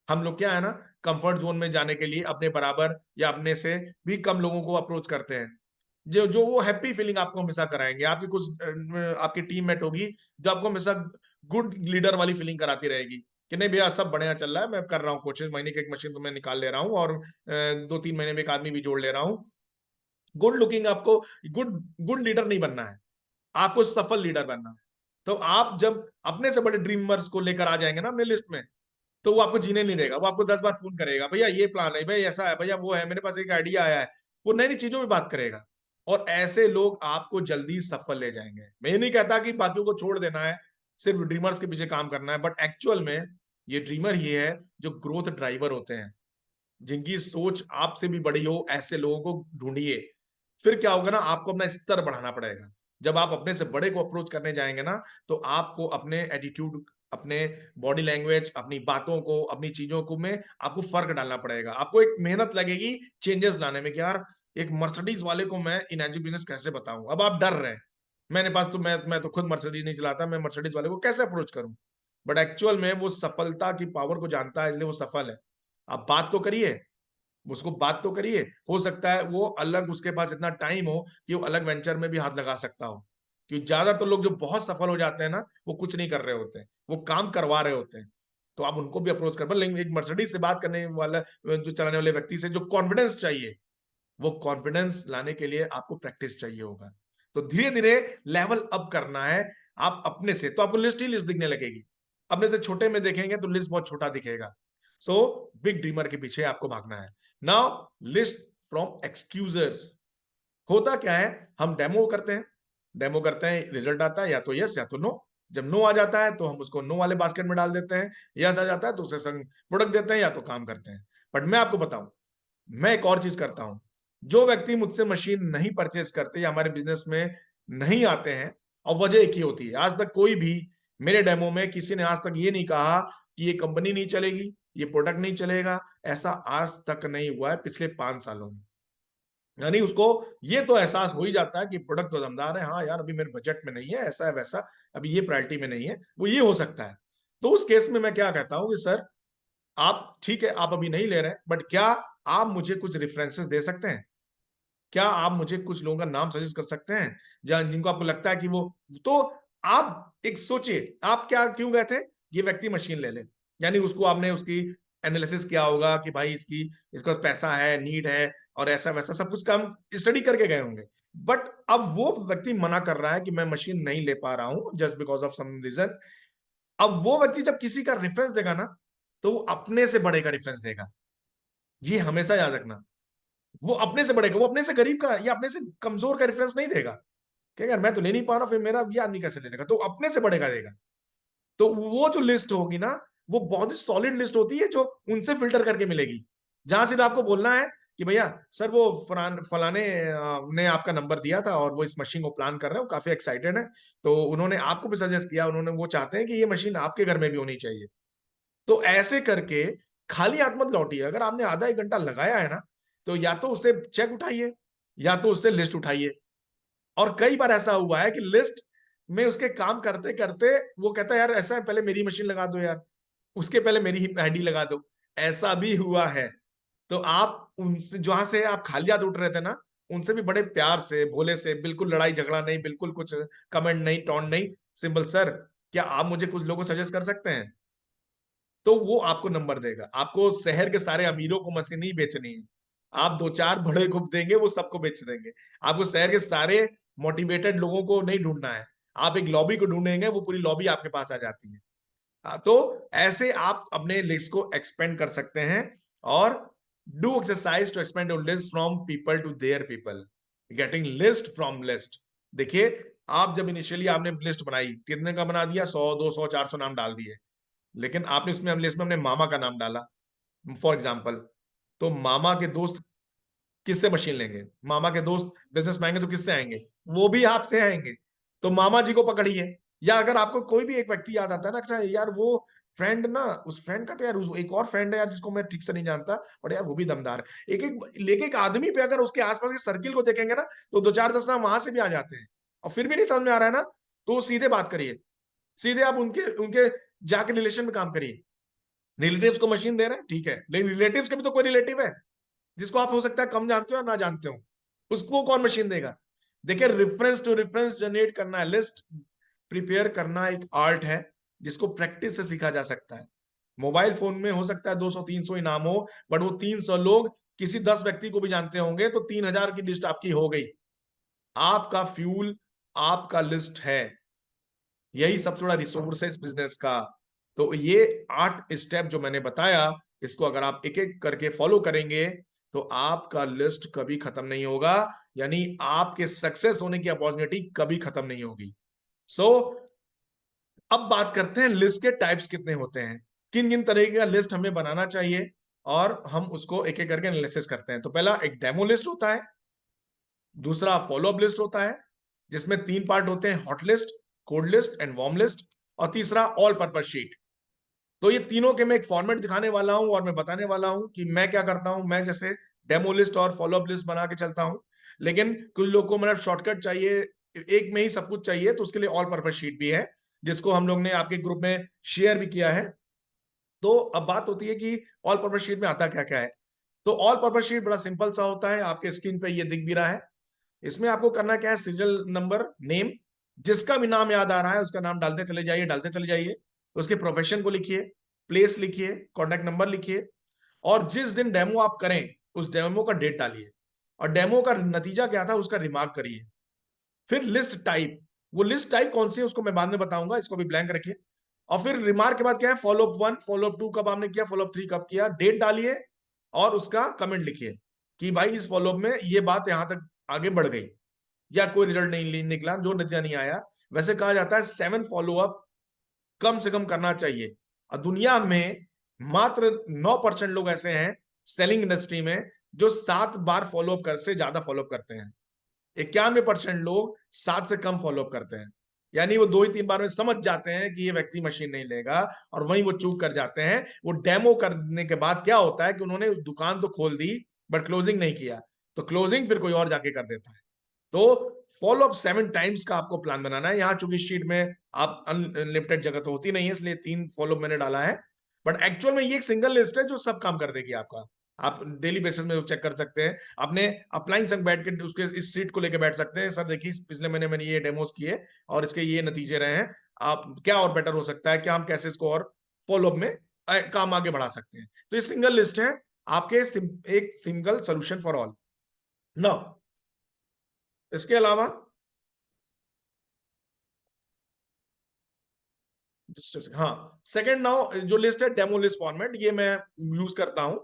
हम लोग क्या है ना, कंफर्ट जोन में जाने के लिए अपने बराबर या अपने से भी कम लोगों को अप्रोच करते हैं। जो जो वो हैप्पी फीलिंग आपको हमेशा कराएंगे। आपकी कुछ आपकी टीममेट होगी जो आपको हमेशा गुड लीडर वाली फीलिंग कराती रहेगी कि नहीं भैया सब बढ़िया चल रहा है, मैं कर रहा हूँ कोशिश, महीने की एक मशीन तो मैं निकाल ले रहा हूँ, और 2-3 महीने में एक आदमी भी जोड़ ले रहा हूँ। गुड लुकिंग आपको, गुड गुड लीडर नहीं बनना है, आपको सफल लीडर बनना है। तो आप जब अपने से बड़े ड्रीमर्स को लेकर आ जाएंगे ना अपने लिस्ट में, तो वो आपको जीने नहीं देगा, वो आपको 10 बार फोन करेगा, भैया ये प्लान है, भैया ऐसा है, भैया वो है, मेरे पास एक आइडिया आया है। वो नई नई चीजों में बात करेगा, और ऐसे लोग आपको जल्दी सफल ले जाएंगे। मैं ये नहीं कहता कि बाकियों को छोड़ देना है, सिर्फ ड्रीमर्स के पीछे काम करना है, बट एक्चुअल में ये ड्रीमर ही है जो ग्रोथ ड्राइवर होते हैं, जिनकी सोच आपसे भी बड़ी हो, ऐसे लोगों को ढूंढिए। फिर क्या होगा ना, आपको अपना स्तर बढ़ाना पड़ेगा। जब आप अपने से बड़े को अप्रोच करने जाएंगे ना, तो आपको अपने एटीट्यूड, अपने बॉडी लैंग्वेज, अपनी बातों को, अपनी चीजों को में आपको फर्क डालना पड़ेगा। आपको एक मेहनत लगेगी चेंजेस लाने में कि यार एक मर्सिडीज वाले को मैं इनर्जी बिजनेस कैसे बताऊं। अब आप डर रहे हैं, मैंने पास तो मैं तो खुद मर्सिडीज नहीं चलाता, मैं मर्सिडीज वाले को कैसे अप्रोच करूं। बट एक्चुअल में वो सफलता की पावर को जानता है, इसलिए वो सफल है। आप बात तो करिए, उसको बात तो करिए, हो सकता है वो अलग, उसके पास इतना टाइम हो कि वो अलग वेंचर में भी हाथ लगा सकता हो। क्योंकि ज्यादातर लोग जो बहुत सफल हो जाते हैं ना, वो कुछ नहीं कर रहे होते हैं, वो काम करवा रहे होते हैं। तो आप उनको भी अप्रोच कर, लेकिन एक मर्सिडीज से बात करने वाला, जो चलाने वाले व्यक्ति से जो कॉन्फिडेंस चाहिए, वो कॉन्फिडेंस लाने के लिए आपको प्रैक्टिस चाहिए होगा। तो धीरे धीरे लेवल अप करना है। आप अपने से तो आपको लिस्ट ही लिस्ट दिखने लगेगी, अपने से छोटे में देखेंगे तो लिस्ट बहुत छोटा दिखेगा। सो बिग ड्रीमर के पीछे आपको भागना है। Now list from excusers. होता क्या है, हम डेमो करते हैं, डेमो करते हैं, रिजल्ट आता है या तो यस या तो नो। जब नो आ जाता है तो हम उसको नो वाले बास्केट में डाल देते हैं, यस आ जाता है तो उसे संग प्रोडक्ट देते हैं या तो काम करते हैं। बट मैं आपको बताऊं, मैं एक और चीज करता हूं। जो व्यक्ति मुझसे मशीन नहीं परचेज करते या हमारे बिजनेस में नहीं आते हैं, और वजह एक ही होती है, आज तक कोई भी मेरे डेमो में किसी ने आज तक ये नहीं कहा कि ये कंपनी नहीं चलेगी, ये प्रोडक्ट नहीं चलेगा। ऐसा आज तक नहीं हुआ है पिछले 5 सालों में। यानी उसको ये तो एहसास हो ही जाता है कि प्रोडक्ट तो दमदार है, हाँ यार अभी मेरे बजट में नहीं है, ऐसा है वैसा, अभी ये प्रायोरिटी में नहीं है, वो ये हो सकता है। तो उस केस में मैं क्या कहता हूं कि सर, आप ठीक है, आप अभी नहीं ले रहे हैं, बट क्या आप मुझे कुछ रेफरेंसेस दे सकते हैं? क्या आप मुझे कुछ लोगों का नाम सजेस्ट कर सकते हैं जहां जिनको आपको लगता है कि वो, तो आप एक सोचिए आप क्या क्यों गए थे, ये व्यक्ति मशीन ले ले, यानी उसको आपने उसकी एनालिसिस किया होगा कि भाई इसकी, इसका पैसा है, नीड है, और ऐसा वैसा सब कुछ काम स्टडी करके गए होंगे। बट अब वो व्यक्ति मना कर रहा है कि मैं मशीन नहीं ले पा रहा हूं just because of some reason. अब वो व्यक्ति जब किसी का रेफरेंस देगा ना, तो वो अपने से बड़े का रेफरेंस देगा। ये हमेशा याद रखना, वो अपने से बड़े का, वो अपने से गरीब का या अपने से कमजोर का रेफरेंस नहीं देगा कि यार मैं तो ले नहीं पा रहा, फिर मेरा ये आदमी कैसे ले लेगा, तो अपने से बड़े का देगा। तो वो जो लिस्ट होगी ना, वो बहुत ही सॉलिड लिस्ट होती है जो उनसे फिल्टर करके मिलेगी, जहां सिर्फ आपको बोलना है कि भैया सर वो फलाने ने आपका नंबर दिया था और वो इस मशीन को प्लान कर रहे हैं, वो काफी एक्साइटेड है, तो उन्होंने आपको भी सजेस्ट किया, उन्होंने, वो चाहते हैं कि ये मशीन आपके घर में भी होनी चाहिए। तो ऐसे करके खाली हाथ मत लौटिए। अगर आपने आधा 1 घंटा लगाया है ना, तो या तो उससे चेक उठाइए या तो उससे लिस्ट उठाइए। और कई बार ऐसा हुआ है कि लिस्ट में उसके काम करते करते वो कहता है यार ऐसा है, पहले मेरी मशीन लगा दो यार, उसके पहले मेरी ही आईडी लगा दो। ऐसा भी हुआ है। तो आप उनसे, जहां से आप खाली हाथ उठ रहे थे ना, उनसे भी बड़े प्यार से, भोले से, बिल्कुल लड़ाई झगड़ा नहीं, बिल्कुल कुछ कमेंट नहीं, टॉन्ट नहीं, सिंपल सर क्या आप मुझे कुछ लोगों को सजेस्ट कर सकते हैं, तो वो आपको नंबर देगा। आपको शहर के सारे अमीरों को मशीन नहीं बेचनी है, आप 2-4 बड़े को देंगे, वो सबको बेच देंगे। आपको शहर के सारे मोटिवेटेड लोगों को नहीं ढूंढना है, आप एक लॉबी को ढूंढेंगे, वो पूरी लॉबी आपके पास आ जाती है। तो ऐसे आप अपने लिस्ट को एक्सपेंड कर सकते हैं। और do exercise to expand your list from people to their people, getting list from list. देखिए, आप जब इनिशियली आपने लिस्ट बनाई, कितने का बना दिया, 100, 200, 400 नाम डाल दिए, लेकिन आपने उसमें लिस्ट में अपने मामा का नाम डाला फॉर एग्जाम्पल। तो मामा के दोस्त किससे मशीन लेंगे, मामा के दोस्त बिजनेस में आएंगे तो किससे आएंगे, वो भी आपसे आएंगे। तो मामा जी को पकड़िए। या अगर आपको कोई भी एक व्यक्ति याद आता है ना, अच्छा यार वो फ्रेंड ना, उस फ्रेंड का तो यार एक और फ्रेंड है यार जिसको मैं ठीक से नहीं जानता, और यार वो भी दमदार है, एक एक लेके एक आदमी पे अगर उसके आसपास के सर्किल को देखेंगे ना, तो 2-4-10 नाम वहां से भी आ जाते हैं। और फिर भी नहीं समझ में आ रहा है ना, तो सीधे बात करिए, सीधे आप उनके उनके जाके रिलेशन में काम करिए। रिलेटिव्स को मशीन दे रहे हैं ठीक है, लेकिन रिलेटिव्स के भी तो कोई रिलेटिव है जिसको आप हो सकता है कम जानते हो या ना जानते हो। उसको कौन मशीन देगा? देखिए, रेफरेंस टू रेफरेंस जनरेट करना है, लिस्ट प्रिपेयर करना एक आर्ट है जिसको प्रैक्टिस से सीखा जा सकता है। मोबाइल फोन में हो सकता है 200-300 इनाम हो, बट वो 300 लोग किसी 10 व्यक्ति को भी जानते होंगे, तो 3000 की लिस्ट आपकी हो गई। आपका फ्यूल आपका लिस्ट है, यही सबसे बड़ा रिसोर्स है इस बिजनेस का। तो ये 8 स्टेप जो मैंने बताया, इसको अगर आप एक एक करके फॉलो करेंगे तो आपका लिस्ट कभी खत्म नहीं होगा, यानी आपके सक्सेस होने की अपॉर्चुनिटी कभी खत्म नहीं होगी। सो अब बात करते हैं लिस्ट के टाइप्स कितने होते हैं, किन किन तरीके का लिस्ट हमें बनाना चाहिए, और हम उसको एक एक करके एनालिसिस करते हैं। तो पहला एक डेमो लिस्ट होता है, दूसरा फॉलोअप लिस्ट होता है जिसमें 3 पार्ट होते हैं, hot list, cold list and warm list, और तीसरा ऑल पर्पस शीट। तो ये तीनों के मैं एक फॉर्मेट दिखाने वाला हूं और मैं बताने वाला हूं कि मैं क्या करता हूं। मैं जैसे डेमो लिस्ट और फॉलोअप लिस्ट बना के चलता हूं, लेकिन कुछ लोग को मतलब शॉर्टकट चाहिए, एक में ही सब कुछ चाहिए, तो उसके लिए ऑल पर्पस शीट भी है जिसको हम लोग ने आपके ग्रुप में शेयर भी किया है। तो अब बात होती है कि ऑल पर्पस शीट में आता क्या क्या है। तो ऑल पर्पस शीट बड़ा सिंपल सा होता है, आपके स्क्रीन पे ये दिख भी रहा है। इसमें आपको करना क्या है, सीरियल नंबर, नेम, जिसका भी नाम याद आ रहा है उसका नाम डालते चले जाइए, डालते चले जाइए। उसके प्रोफेशन को लिखिए, प्लेस लिखिए, कॉन्टेक्ट नंबर लिखिए, और जिस दिन डेमो आप करें उस डेमो का डेट डालिए, और डेमो का नतीजा क्या था उसका रिमार्क करिए। फिर लिस्ट टाइप, वो लिस्ट टाइप कौन सी है उसको मैं बाद में बताऊंगा, इसको भी ब्लैंक रखिए। और फिर रिमार्क के बाद क्या है, फॉलोअप 1, फॉलोअप 2 कब आपने किया, फॉलोअप 3 कब किया, डेट डालिए, और उसका कमेंट लिखिए कि भाई इस फॉलोअप में ये बात यहां तक आगे बढ़ गई, या कोई रिजल्ट नहीं निकला, जो नतीजा नहीं आया। वैसे कहा जाता है 7 फॉलोअप कम से कम करना चाहिए, और दुनिया में मात्र 9% लोग ऐसे हैं सेलिंग इंडस्ट्री में जो 7 बार फॉलोअप कर से ज्यादा फॉलोअप करते हैं। 91% लोग 7 से कम फॉलोअप करते हैं, यानी वो 2 ही 3 बार में समझ जाते हैं कि ये व्यक्ति मशीन नहीं लेगा, और वहीं वो चूक कर जाते हैं। वो डेमो करने के बाद क्या होता है कि उन्होंने उस दुकान तो खोल दी बट क्लोजिंग नहीं किया, तो क्लोजिंग फिर कोई और जाके कर देता है। तो फॉलो अप 7 टाइम्स का आपको प्लान बनाना है। यहाँ चूंकि शीट में आप अनलिमिटेड जगह तो होती नहीं है, इसलिए 3 फॉलो मैंने डाला है, बट एक्चुअल में ये एक सिंगल लिस्ट है जो सब काम कर देगी आपका। आप डेली बेसिस में चेक कर सकते हैं, अपने अपलाइन संग बैठ के उसके इस सीट को लेके बैठ सकते हैं, सर देखिए पिछले महीने मैंने ये डेमोस किए और इसके ये नतीजे रहे हैं, आप क्या और बेटर हो सकता है, क्या हम कैसे इसको और फॉलो अप में काम आगे बढ़ा सकते हैं। तो ये सिंगल लिस्ट है आपके, एक single solution for all. Now इसके अलावा हाँ, सेकंड नाउ जो लिस्ट है डेमो लिस्ट फॉर्मेट, ये मैं यूज करता हूं।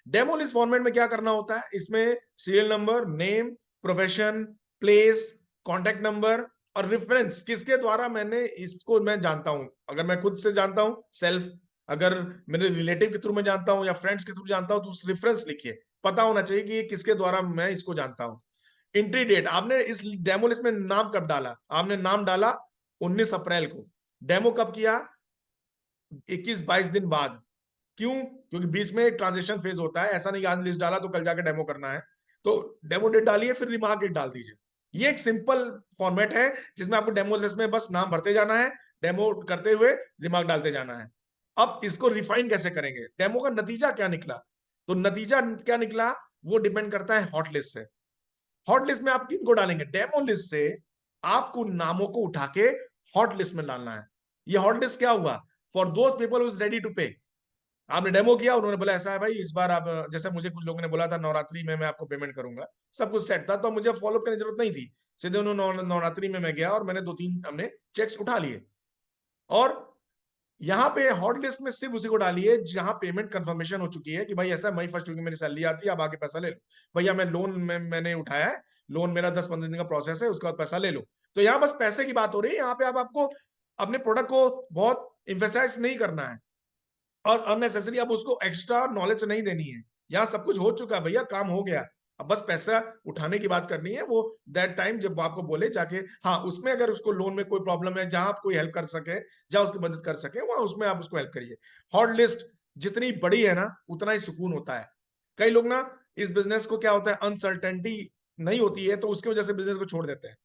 डेमो लिस्ट फॉर्मेट में क्या करना होता है, इसमें serial number, name, profession, place, contact number, और रेफरेंस किसके द्वारा मैंने इसको मैं जानता हूं। अगर मैं खुद से जानता हूं सेल्फ, अगर मेरे रिलेटिव के थ्रू मैं जानता हूं या फ्रेंड्स के थ्रू जानता हूं, तो उस रेफरेंस लिखिए, पता होना चाहिए कि ये किसके द्वारा मैं इसको जानता हूं। एंट्री डेट, आपने इस डेमो लिस्ट में नाम कब डाला, आपने नाम डाला 19 अप्रैल को, डेमो कब किया 21-22 दिन बाद। क्यों? क्योंकि बीच में एक ट्रांजिशन फेज होता है, ऐसा नहीं आज लिस्ट डाला तो कल जाके डेमो करना है। तो डेमो डेट डालिए, फिर रिमार्क डेट डाल दीजिए। ये एक सिंपल फॉर्मेट है जिसमें आपको डेमो लिस्ट में बस नाम भरते जाना है, डेमो करते हुए रिमार्क डालते जाना है। अब इसको रिफाइन कैसे करेंगे, डेमो का नतीजा क्या निकला, तो नतीजा क्या निकला वो डिपेंड करता है हॉट लिस्ट से। हॉट लिस्ट में आप किन को डालेंगे, डेमो लिस्ट से आपको नामों को उठा के हॉट लिस्ट में डालना है। ये हॉट लिस्ट क्या हुआ, for those people who is ready to pay. आपने डेमो किया, उन्होंने बोला ऐसा है भाई इस बार आप, जैसे मुझे कुछ लोगों ने बोला था नवरात्रि में मैं आपको पेमेंट करूंगा, सब कुछ सेट था, तो मुझे फॉलो करने की जरूरत नहीं थी, सीधे उन्होंने नवरात्रि में मैं गया और मैंने 2-3 हमने चेक्स उठा लिए। और यहाँ पे हॉट लिस्ट में सिर्फ उसी को डालिए जहां पेमेंट कंफर्मेशन हो चुकी है कि भाई ऐसा मई 1 की मेरी सैलरी आती है, अब आके पैसा ले लो, भैया मैं लोन में मैंने उठाया है, लोन मेरा 10-15 दिन का प्रोसेस है, उसके बाद पैसा ले लो। तो यहाँ बस पैसे की बात हो रही है, यहाँ पे अब आपको अपने प्रोडक्ट को बहुत इम्फेसाइज नहीं करना है, और अननेसेसरी अब उसको एक्स्ट्रा नॉलेज नहीं देनी है। यहाँ सब कुछ हो चुका है भैया, काम हो गया, अब बस पैसा उठाने की बात करनी है। वो दैट टाइम जब आपको बोले जाके, हाँ उसमें अगर उसको लोन में कोई प्रॉब्लम है, जहां आप कोई हेल्प कर सके, जहां उसकी मदद कर सके, वहां उसमें आप उसको हेल्प करिए। हॉट लिस्ट जितनी बड़ी है ना उतना ही सुकून होता है। कई लोग ना इस बिजनेस को क्या होता है, अनसर्टेनिटी नहीं होती है तो उसकी वजह से बिजनेस को छोड़ देते हैं।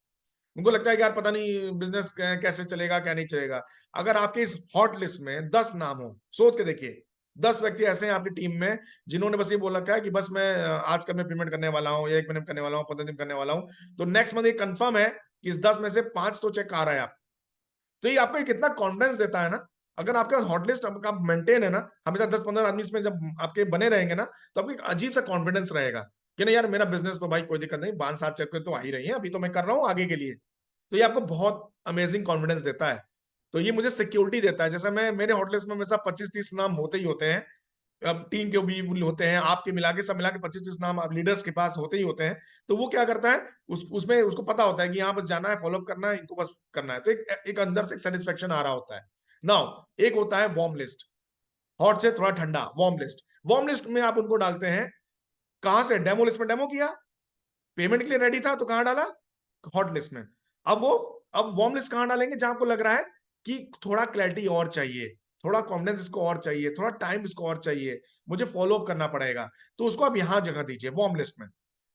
उनको लगता है कि यार पता नहीं बिजनेस कैसे चलेगा क्या नहीं चलेगा। अगर आपके इस हॉट लिस्ट में 10 नाम हो, सोच के देखिए 10 व्यक्ति ऐसे हैं आपकी टीम में जिन्होंने बस ये बोल रखा है कि बस मैं आज कल में पेमेंट करने वाला हूँ, या 1 महीने में करने वाला हूँ, 15 दिन करने वाला हूँ, तो नेक्स्ट मंथ ये कंफर्म है कि इस 10 में से 5 तो चेक आ रहा है आप। तो ये आपको कितना कॉन्फिडेंस देता है ना। अगर आपका हॉटलिस्ट आपका मेंटेन है ना, हमेशा 10-15 आदमी इसमें जब आपके बने रहेंगे ना, तो आपको एक अजीब सा कॉन्फिडेंस रहेगा कि नहीं यार, मेरा बिजनेस तो भाई कोई दिक्कत नहीं, 5-7 चेक तो आ ही रही है, अभी तो मैं कर रहा हूँ आगे के लिए। तो ये आपको बहुत अमेजिंग कॉन्फिडेंस देता है। तो ये मुझे सिक्योरिटी देता है। जैसे मैं, मेरे हॉटलिस्ट में हमेशा 25-30 नाम होते ही होते हैं। अब टीम के भी होते हैं, आपके मिला के, सब मिला के 25-30 नाम आप लीडर्स के पास होते ही होते हैं। तो वो क्या करता है, उसमें उसको पता होता है कि यहाँ बस जाना है, फॉलोअप करना है, इनको बस करना है। तो एक अंदर से सेटिस्फेक्शन आ रहा होता है। नाउ एक होता है वार्म लिस्ट, हॉट से थोड़ा ठंडा वार्म लिस्ट। वार्म लिस्ट में आप उनको डालते हैं कहां से, डेमो लिस्ट में डेमो किया, पेमेंट के लिए रेडी था तो कहां डाला, हॉट लिस्ट में। अब वो, अब वार्म लिस्ट कहां डालेंगे, जहां आपको लग रहा है कि थोड़ा क्लैरिटी और चाहिए, थोड़ा कॉन्फिडेंस इसको और चाहिए, थोड़ा टाइम इसको और चाहिए, मुझे फॉलो अप करना पड़ेगा, तो उसको आप यहां जगह दीजिए वार्म लिस्ट में।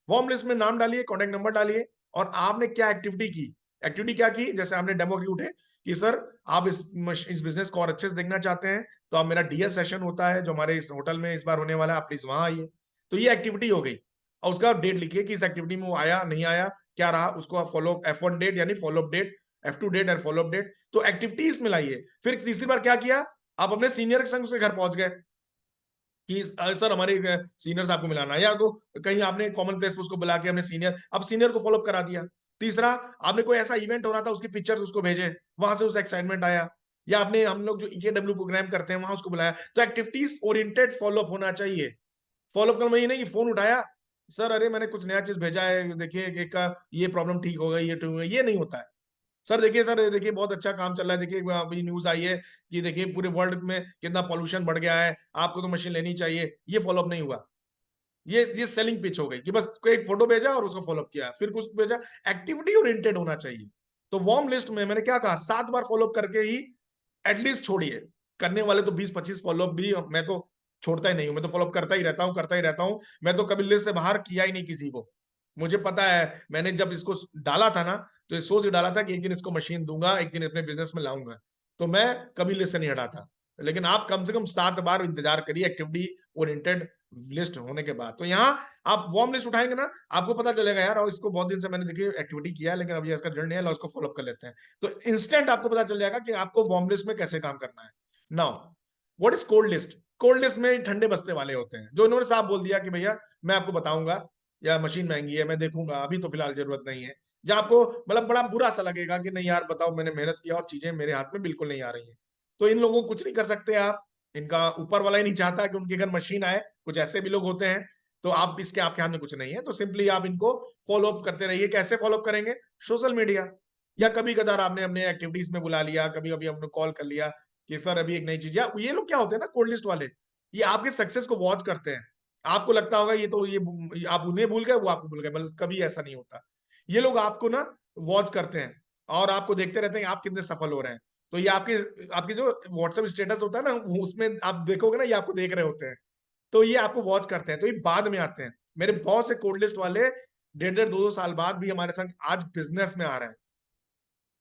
वार्म लिस्ट में नाम डालिए, कॉन्टेक्ट नंबर डालिए, और आपने क्या एक्टिविटी की, एक्टिविटी क्या की, जैसे आपने डेमो की उठे कि सर आप इस बिजनेस को और अच्छे से देखना चाहते हैं, तो आप, मेरा डीएस सेशन होता है जो हमारे इस होटल में इस बार होने वाला है, आप प्लीज वहां आइए। तो ये एक्टिविटी हो गई। और उसका डेट लिखिए कि इस एक्टिविटी में वो आया नहीं आया, क्या रहा, उसको आप फॉलो, F1 डेट यानी follow up date, F2 date और फॉलो अप डेट। तो एक्टिविटीज में लाइए। फिर तीसरी बार क्या किया, आप अपने सीनियर के संग उसके घर पहुंच गए कि सर हमारे सीनियर्स आपको मिलाना है, या तो कहीं आपने कॉमन प्लेस पे उसको बुला के अपने सीनियर, अब सीनियर को फॉलोअप करा दिया। तीसरा, आपने कोई ऐसा इवेंट हो रहा था, उसकी पिक्चर्स उसको भेजे, वहां से उसे एक्साइटमेंट आया। या आपने, हम लोग जो EKW प्रोग्राम करते हैं वहां उसको बुलाया। तो एक्टिविटीज ओरिएंटेड फॉलोअप होना चाहिए। फॉलोअप करना ये नहीं कि फोन उठाया, सर अरे मैंने कुछ नया चीज भेजा है, देखिए एक का ये प्रॉब्लम ठीक हो गई, ये ठीक हो गई, ये नहीं होता है। सर देखिए बहुत अच्छा काम चल रहा है, देखिए अभी न्यूज आई है कि देखिए पूरे वर्ल्ड में कितना पॉल्यूशन बढ़ गया है, आपको तो मशीन लेनी चाहिए, ये फॉलोअप नहीं हुआ। ये सेलिंग पिच हो गई कि बस कोई एक फोटो भेजा और उसको फॉलोअप किया, फिर कुछ भेजा। एक्टिविटी ओरिएंटेड होना चाहिए। तो वार्म लिस्ट में मैंने क्या कहा, 7 बार फॉलोअप करके ही एटलीस्ट छोड़िए। करने वाले तो 20-25 फॉलोअप भी मैं तो छोड़ता ही नहीं हूं, मैं तो फॉलोअप करता ही रहता हूँ, करता ही रहता हूँ। मैं तो कभी लिस्ट से बाहर किया ही नहीं किसी को। मुझे पता है, मैंने जब इसको डाला था ना, तो ये सोच के डाला था कि एक दिन इसको मशीन दूंगा, एक दिन अपने बिजनेस में लाऊंगा। तो मैं कभी लिस्ट से नहीं हटाता। लेकिन आप कम से कम 7 बार इंतजार करिए एक्टिविटी ओरिएंटेड लिस्ट होने के बाद। तो यहाँ आप वार्म लिस्ट उठाएंगे ना, आपको पता चलेगा यार, और इसको बहुत दिन से मैंने देखिए एक्टिविटी किया है, लेकिन अभी इसका रिजल्ट नहीं है, लो उसको फॉलोअप कर लेते हैं। तो इंस्टेंट आपको पता चल जाएगा कि आपको वार्म लिस्ट में कैसे काम करना है। Now what is cold list. Cold list में ठंडे बस्ते वाले होते हैं, जो इन्होंने साफ बोल दिया कि भैया मैं आपको बताऊंगा, या मशीन महंगी है मैं देखूंगा, अभी तो फिलहाल जरूरत नहीं है। जहां आपको मतलब बड़ा बुरा सा लगेगा कि नहीं यार बताओ, मैंने मेहनत किया और चीजें मेरे हाथ में बिल्कुल नहीं आ रही है। तो इन लोगों को कुछ नहीं कर सकते आप, इनका ऊपर वाला ही नहीं चाहता कि उनके घर मशीन आए। कुछ ऐसे भी लोग होते हैं। तो आप इसके, आपके हाथ में कुछ नहीं है, तो सिंपली आप इनको फॉलो अप करते रहिए। कैसे फॉलो अप करेंगे, सोशल मीडिया, या कभी कदार आपने अपने एक्टिविटीज में बुला लिया, कभी कभी हमने कॉल कर लिया कि सर अभी एक नई चीज। या ये लोग क्या होते हैं ना, कोल्ड लिस्ट वाले, ये आपके सक्सेस को वॉच करते हैं। आपको लगता होगा ये तो ये आप उन्हें भूल गए, वो आपको भूल गए, बल्कि कभी ऐसा नहीं होता। ये लोग आपको ना वॉच करते हैं, और आपको देखते रहते हैं कि आप कितने सफल हो रहे हैं। तो ये आपके आपके जो व्हाट्सएप स्टेटस होता है ना, उसमें आप देखोगे ना, ये आपको देख रहे होते हैं। तो ये आपको वॉच करते हैं, तो ये बाद में आते हैं। मेरे बहुत से कोड लिस्ट वाले 1.5-2 साल बाद भी हमारे संग आज बिजनेस में आ रहे हैं।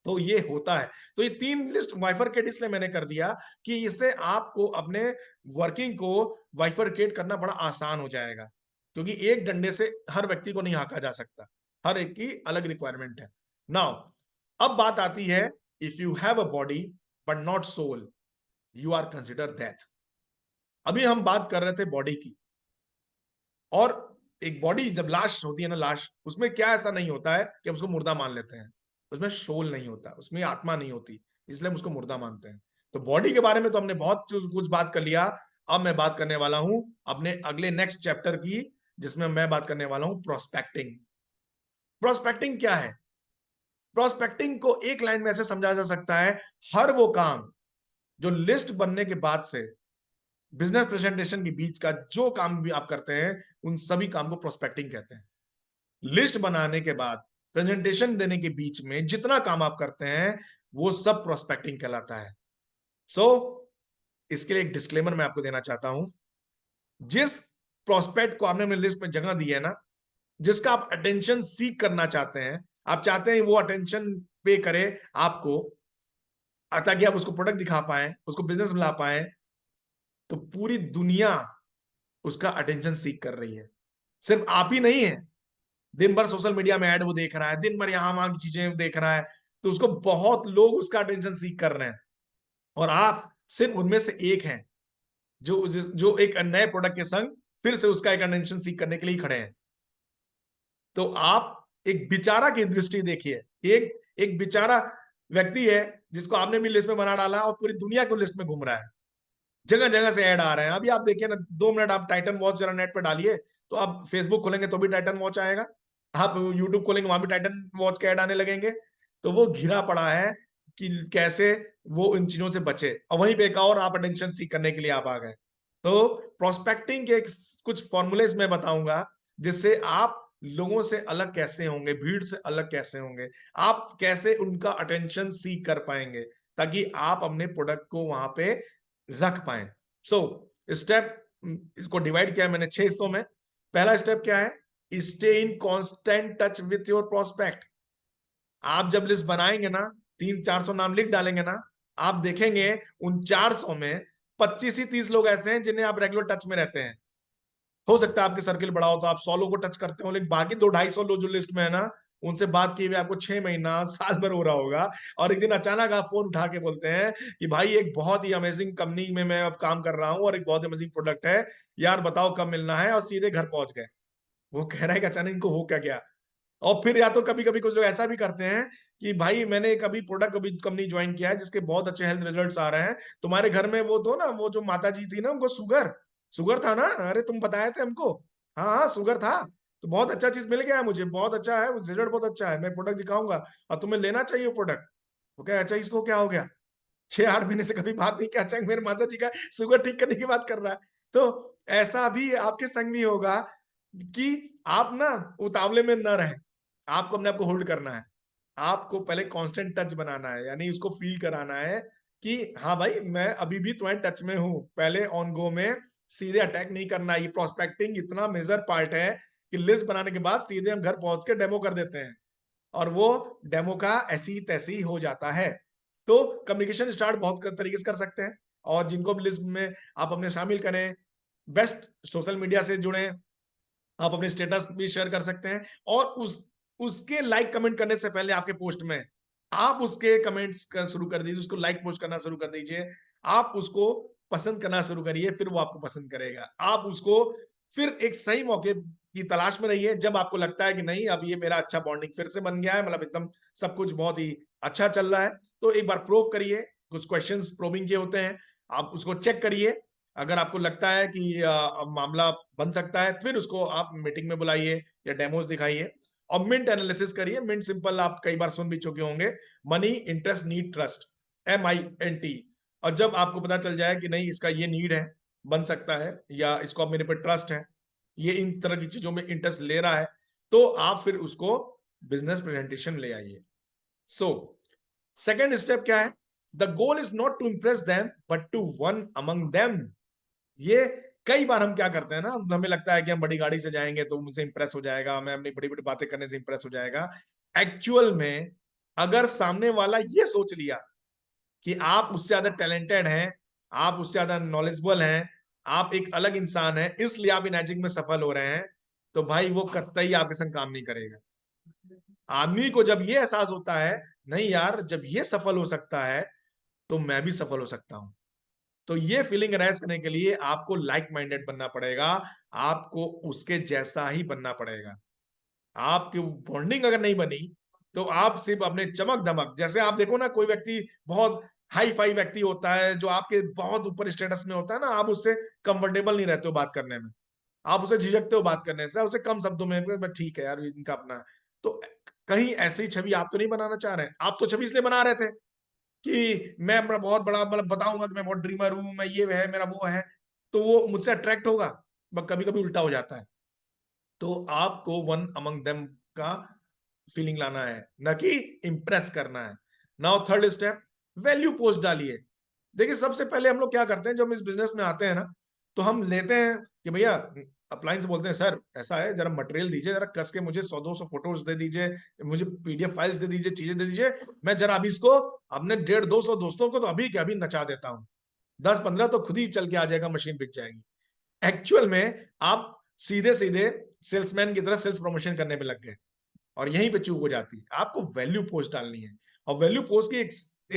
तो ये होता है। तो ये 3 लिस्ट वाइफरकेट इसलिए मैंने कर दिया कि इससे आपको अपने वर्किंग को वाइफरकेट करना बड़ा आसान हो जाएगा। क्योंकि एक डंडे से हर व्यक्ति को नहीं हाका जा सकता, हर एक की अलग रिक्वायरमेंट है। नाउ अब बात आती है, if you have a body but not soul, you are consider death. अभी हम बात कर रहे थे बॉडी की, और एक बॉडी जब लाश होती है ना, लाश, उसमें क्या ऐसा नहीं होता है कि हम उसको मुर्दा मान लेते हैं। उसमें सोल नहीं होता, उसमें आत्मा नहीं होती, इसलिए हम उसको मुर्दा मानते हैं। तो बॉडी के बारे में तो हमने बहुत कुछ बात कर लिया। अब मैं बात करने वाला हूं अपने अगले नेक्स्ट चैप्टर की, जिसमें मैं बात करने वाला हूं प्रोस्पेक्टिंग। प्रोस्पेक्टिंग क्या है। प्रोस्पेक्टिंग को एक लाइन में ऐसे समझा जा सकता है, हर वो काम जो लिस्ट बनने के बाद से बिजनेस प्रेजेंटेशन के बीच का जो काम भी आप करते हैं, उन सभी काम को प्रोस्पेक्टिंग कहते हैं। लिस्ट बनाने के बाद प्रेजेंटेशन देने के बीच में जितना काम आप करते हैं, वो सब प्रोस्पेक्टिंग कहलाता है। सो इसके लिए एक डिस्क्लेमर मैं आपको देना चाहता हूं। जिस प्रोस्पेक्ट को आपने अपने लिस्ट में जगह दी है ना, जिसका आप अटेंशन सीख करना चाहते हैं, आप चाहते हैं वो अटेंशन पे करे आपको, ताकि आप उसको प्रोडक्ट दिखा पाए, उसको बिजनेस में ला पाए, तो पूरी दुनिया उसका अटेंशन सीख कर रही है। सिर्फ आप ही नहीं है, दिन भर सोशल मीडिया में ऐड वो देख रहा है, दिन भर यहां वहां की चीजें देख रहा है, तो उसको बहुत लोग उसका अटेंशन सीख कर रहे हैं, और आप सिर्फ उनमें से एक हैं जो जो एक नए प्रोडक्ट के संग फिर से उसका एक अटेंशन सीख करने के लिए खड़े हैं। तो आप एक बेचारा की दृष्टि देखिए, एक एक बेचारा व्यक्ति है जिसको आपने भी लिस्ट में बना डाला और पूरी दुनिया को लिस्ट में घूम रहा है, जगह जगह से ऐड आ रहे हैं। अभी आप देखिए ना, 2 मिनट आप टाइटन वॉच जरा नेट पे डालिए, तो आप फेसबुक खोलेंगे तो भी टाइटन वॉच आएगा, आप यूट्यूब खोलेंगे वहां भी टाइटन वॉच के ऐड आने लगेंगे। तो वो घिरा पड़ा है कि कैसे वो इन चीजों से बचे, और वहीं पे एक और आप अटेंशन सीख करने के लिए आप आ गए। तो प्रोस्पेक्टिंग के कुछ फॉर्मूलेज मैं बताऊंगा जिससे आप लोगों से अलग कैसे होंगे, भीड़ से अलग कैसे होंगे, आप कैसे उनका अटेंशन सीख कर पाएंगे, ताकि आप अपने प्रोडक्ट को वहां पे रख पाए। सो स्टेप, इसको डिवाइड किया है मैंने 6 हिस्सों में। पहला स्टेप क्या है? Stay in constant touch with your prospect. आप जब लिस्ट बनाएंगे ना, 300-400 नाम लिख डालेंगे ना, आप देखेंगे उन 400 में 25 ही 30 लोग ऐसे हैं जिन्हें आप रेगुलर टच में रहते हैं। हो सकता है आपके सर्किल बड़ा हो तो आप 100 लोगों को टच करते हो, लेकिन बाकी 200-250 लोग जो लिस्ट में है ना, उनसे बात किए हुए आपको 6 महीना साल भर हो रहा होगा, और एक दिन अचानक आप फोन उठा के बोलते हैं कि भाई एक बहुत ही अमेजिंग कंपनी में मैं अब काम कर रहा हूँ और एक बहुत अमेजिंग प्रोडक्ट है, यार बताओ कब मिलना है, और सीधे घर पहुंच गए। वो कह रहा है कि अचानक इनको हो क्या गया। और फिर या तो कभी कभी कुछ लोग ऐसा भी करते हैं कि भाई मैंने कभी प्रोडक्ट कभी कंपनी ज्वाइन किया है जिसके बहुत अच्छे हेल्थ रिजल्ट्स आ रहे हैं, तुम्हारे घर में वो तो ना, वो जो माता जी थी ना, उनको शुगर शुगर था ना, अरे तुम बताए थे हमको, हाँ हाँ शुगर था, तो बहुत अच्छा चीज मिल गया है मुझे, बहुत अच्छा है, उस रिजल्ट बहुत अच्छा है, मैं प्रोडक्ट दिखाऊंगा और तुम्हें लेना चाहिए वो प्रोडक्ट। वो क्या, अच्छा इसको क्या हो गया, 6-8 महीने से कभी बात नहीं किया, अचानक मेरे माता जी का शुगर ठीक करने की बात कर रहा है। तो ऐसा भी आपके संग भी होगा कि आप ना उतावले में न रहें, आपको अपने आप को होल्ड करना है, आपको पहले कांस्टेंट टच बनाना है, यानी उसको फील कराना है कि हाँ भाई मैं अभी भी तुम्हारे टच में हूं, पहले ऑन गो में सीधे अटैक नहीं करना। ये प्रोस्पेक्टिंग इतना मेजर पार्ट है कि लिस्ट बनाने के बाद सीधे हम घर पहुंच के डेमो कर देते हैं, और वो डेमो का ऐसी तैसी हो जाता है। तो कम्युनिकेशन स्टार्ट बहुत तरीके से कर सकते हैं, और जिनको भी लिस्ट में आप अपने शामिल करें, बेस्ट सोशल मीडिया से जुड़े, आप अपने स्टेटस भी शेयर कर सकते हैं, और उसके लाइक कमेंट करने से पहले आपके पोस्ट में आप उसके कमेंट्स कर शुरू कर दीजिए, उसको लाइक पोस्ट करना शुरू कर दीजिए, आप उसको पसंद करना शुरू करिए, फिर वो आपको पसंद करेगा। आप उसको फिर एक सही मौके की तलाश में रहिए, जब आपको लगता है कि नहीं अब ये मेरा अच्छा बॉन्डिंग फिर से बन गया है, मतलब एकदम सब कुछ बहुत ही अच्छा चल रहा है, तो एक बार प्रूव करिए, कुछ क्वेश्चंस प्रोबिंग के होते हैं, आप उसको चेक करिए। अगर आपको लगता है कि मामला बन सकता है, फिर उसको आप मीटिंग में बुलाइए या डेमोस दिखाइए, और मिंट एनालिसिस करिए। मिंट सिंपल आप कई बार सुन भी चुके होंगे, money interest need trust, MINT। और जब आपको पता चल जाए कि नहीं इसका ये नीड है, बन सकता है, या इसको अब मेरे पे ट्रस्ट है, ये इन तरह की चीजों में इंटरेस्ट ले रहा है, तो आप फिर उसको बिजनेस प्रेजेंटेशन ले आइए। सो सेकेंड स्टेप क्या है? The goal is not to impress them but to win among them. ये कई बार हम क्या करते हैं ना, हमें लगता है कि हम बड़ी गाड़ी से जाएंगे तो मुझसे इंप्रेस हो जाएगा, मैं अपनी बड़ी बड़ी बातें करने से इंप्रेस हो जाएगा। एक्चुअल में अगर सामने वाला ये सोच लिया कि आप उससे ज्यादा टैलेंटेड हैं, आप उससे ज्यादा नॉलेजेबल हैं, आप एक अलग इंसान हैं, इसलिए आप इन एजिंग में सफल हो रहे हैं, तो भाई वो कतई आपके संग काम नहीं करेगा। आदमी को जब ये एहसास होता है, नहीं यार जब ये सफल हो सकता है तो मैं भी सफल हो सकता हूं, तो ये फीलिंग राइज करने के लिए आपको लाइक माइंडेड बनना पड़ेगा, आपको उसके जैसा ही बनना पड़ेगा। आपकी बॉन्डिंग अगर नहीं बनी, तो आप सिर्फ अपने चमक धमक, जैसे आप देखो ना कोई व्यक्ति बहुत हाई फाई व्यक्ति होता है जो आपके बहुत ऊपर स्टेटस में होता है ना, आप उससे कंफर्टेबल नहीं रहते हो बात करने में, आप उसे झिझकते हो बात करने से, उसे कम शब्दों में ठीक है यार इनका अपना है। तो कहीं ऐसी छवि आप तो नहीं बनाना चाह रहे हैं, आप तो छवि इसलिए बना रहे थे कि मैं अपना बहुत बड़ा मतलब बताऊंगा कि मैं बहुत ड्रीमर हूं, मैं ये है मेरा वो है, तो वो मुझसे अट्रैक्ट होगा। कभी कभी उल्टा हो जाता है। तो आपको वन अमंग देम का फीलिंग लाना है, न कि इंप्रेस करना है। Now third step, value post डालिए। देखिए सबसे पहले हम लोग क्या करते हैं, जब हम इस बिजनेस में आते हैं ना, तो हम लेते हैं कि भैया अप्लायंस बोलते हैं सर ऐसा है, जरा मटेरियल दीजिए, जरा कस के मुझे 100-200 फोटोज दे दीजिए, मुझे PDF फाइल्स दे दीजिए, चीजें दे दीजिए, मैं जरा अभी इसको अपने 150-200 दोस्तों को तो अभी के अभी नचा देता हूँ। 10-15 तो खुद ही चल के आ जाएगा, मशीन बिक जाएगी। एक्चुअल में आप सीधे सीधे सेल्समैन की तरह सेल्स प्रमोशन करने पे लग गए, और यहीं पे चूक हो जाती है। आपको वैल्यू पोस्ट डालनी है, और वैल्यू पोस्ट की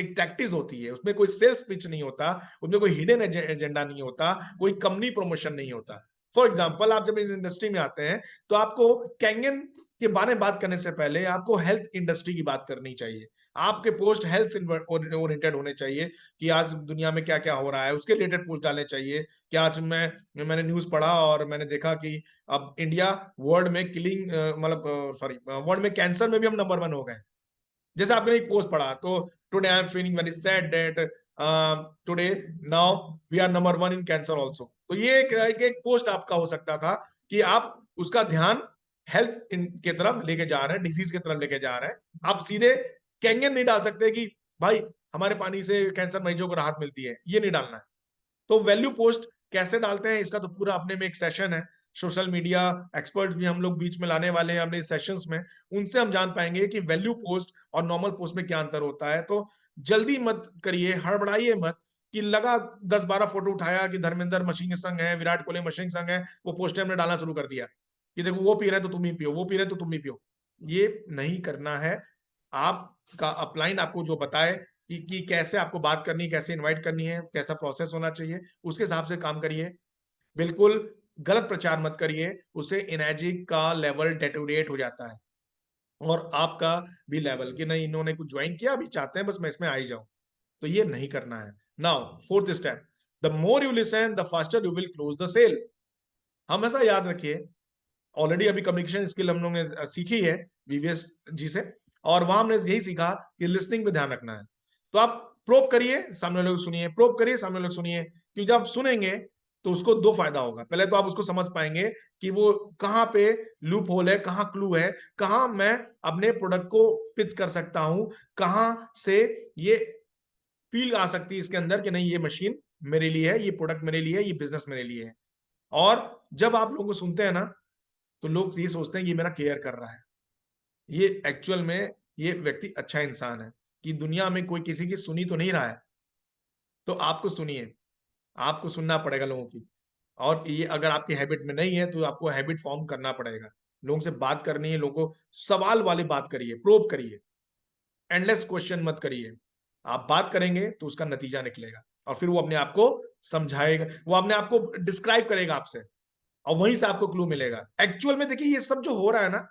एक टैक्टिस होती है, उसमें कोई सेल्स पिच नहीं होता, उसमें कोई हिडन एजेंडा नहीं होता, कोई कंपनी प्रमोशन नहीं होता। फॉर एग्जाम्पल, आप जब इस इंडस्ट्री में आते हैं तो आपको कैंगन के बारे में बात करने से पहले आपको हेल्थ इंडस्ट्री की बात करनी चाहिए। आपके पोस्ट हेल्थ ओरिएंटेड होने चाहिए कि आज दुनिया में क्या क्या हो रहा है, उसके रिलेटेड पोस्ट डालने चाहिए। कि आज मैंने न्यूज पढ़ा और मैंने देखा कि अब इंडिया वर्ल्ड में किलिंग मतलब सॉरी वर्ल्ड में कैंसर में भी हम नंबर 1 हो गए। जैसे आपने एक पोस्ट पढ़ा, तो today I am feeling very sad that today now we are number 1 in cancer also. तो ये एक पोस्ट आपका हो सकता था कि आप उसका ध्यान हेल्थ के तरफ लेके जा रहे हैं, डिजीज की तरफ लेके जा रहे हैं। आप सीधे कैंगन नहीं डाल सकते कि भाई हमारे पानी से कैंसर मरीजों को राहत मिलती है, ये नहीं डालना है। तो वैल्यू पोस्ट कैसे डालते हैं, इसका तो पूरा अपने में एक सेशन है। सोशल मीडिया एक्सपर्ट्स भी हम लोग बीच में लाने वाले हैं अपने सेशंस में, उनसे हम जान पाएंगे कि वैल्यू पोस्ट और नॉर्मल पोस्ट में क्या अंतर होता है। तो जल्दी मत करिए, हड़बड़ाइए मत कि लगा 10-12 फोटो उठाया कि धर्मेंद्र मशीन के संग है, विराट कोहली मशीन के संग है, वो पोस्टर हमने डालना शुरू कर दिया कि देखो वो पी रहे हैं तो तुम ही पियो, वो पी रहे हैं तो तुम ही पियो। ये नहीं करना है। आपका अपलाइन आपको जो बताए कि कैसे आपको बात करनी है, कैसे इनवाइट करनी है, कैसा प्रोसेस होना चाहिए, उसके हिसाब से काम करिए। बिल्कुल गलत प्रचार मत करिए, उससे एनर्जी का लेवल डेटोरेट हो जाता है, और आपका भी लेवल कि नहीं इन्होंने कुछ ज्वाइन किया, अभी चाहते हैं बस मैं इसमें आ ही जाऊं। तो ये नहीं करना है। Now fourth step, the more you listen the faster you will close the sale. हमेशा याद रखिए, ऑलरेडी अभी कम्युनिकेशन स्किल हम लोग ने सीखी है वीवीएस जी से, और वहां हमने यही सीखा कि लिसनिंग पे ध्यान रखना है। तो आप प्रोब करिए, सामने लोग सुनिए, प्रोब करिए, सामने लोग सुनिए, क्योंकि जब आप सुनेंगे तो उसको दो फायदा होगा। पहले तो आप उसको समझ पाएंगे कि वो कहाँ पे लूप होल है, कहाँ क्लू है, कहाँ मैं अपने प्रोडक्ट को पिच कर सकता हूं, कहाँ से ये फील आ सकती है इसके अंदर कि नहीं ये मशीन मेरे लिए है, ये प्रोडक्ट मेरे लिए है, ये बिजनेस मेरे लिए है। और जब आप लोगों को सुनते हैं ना, तो लोग ये सोचते हैं कि ये मेरा केयर कर रहा है, ये एक्चुअल में ये व्यक्ति अच्छा इंसान है, कि दुनिया में कोई किसी की सुनी तो नहीं रहा है। तो आपको सुनिए, आपको सुनना पड़ेगा लोगों की। और ये अगर आपकी हैबिट में नहीं है तो आपको हैबिट फॉर्म करना पड़ेगा। लोगों से बात करनी है, लोगों को सवाल वाली बात करिए, प्रोब करिए, एंडलेस क्वेश्चन मत करिए। आप बात करेंगे तो उसका नतीजा निकलेगा, और फिर वो अपने आप को समझाएगा, वो अपने आप को डिस्क्राइब करेगा आपसे, और वहीं से आपको क्लू मिलेगा। एक्चुअल में देखिए ये सब जो हो रहा है ना,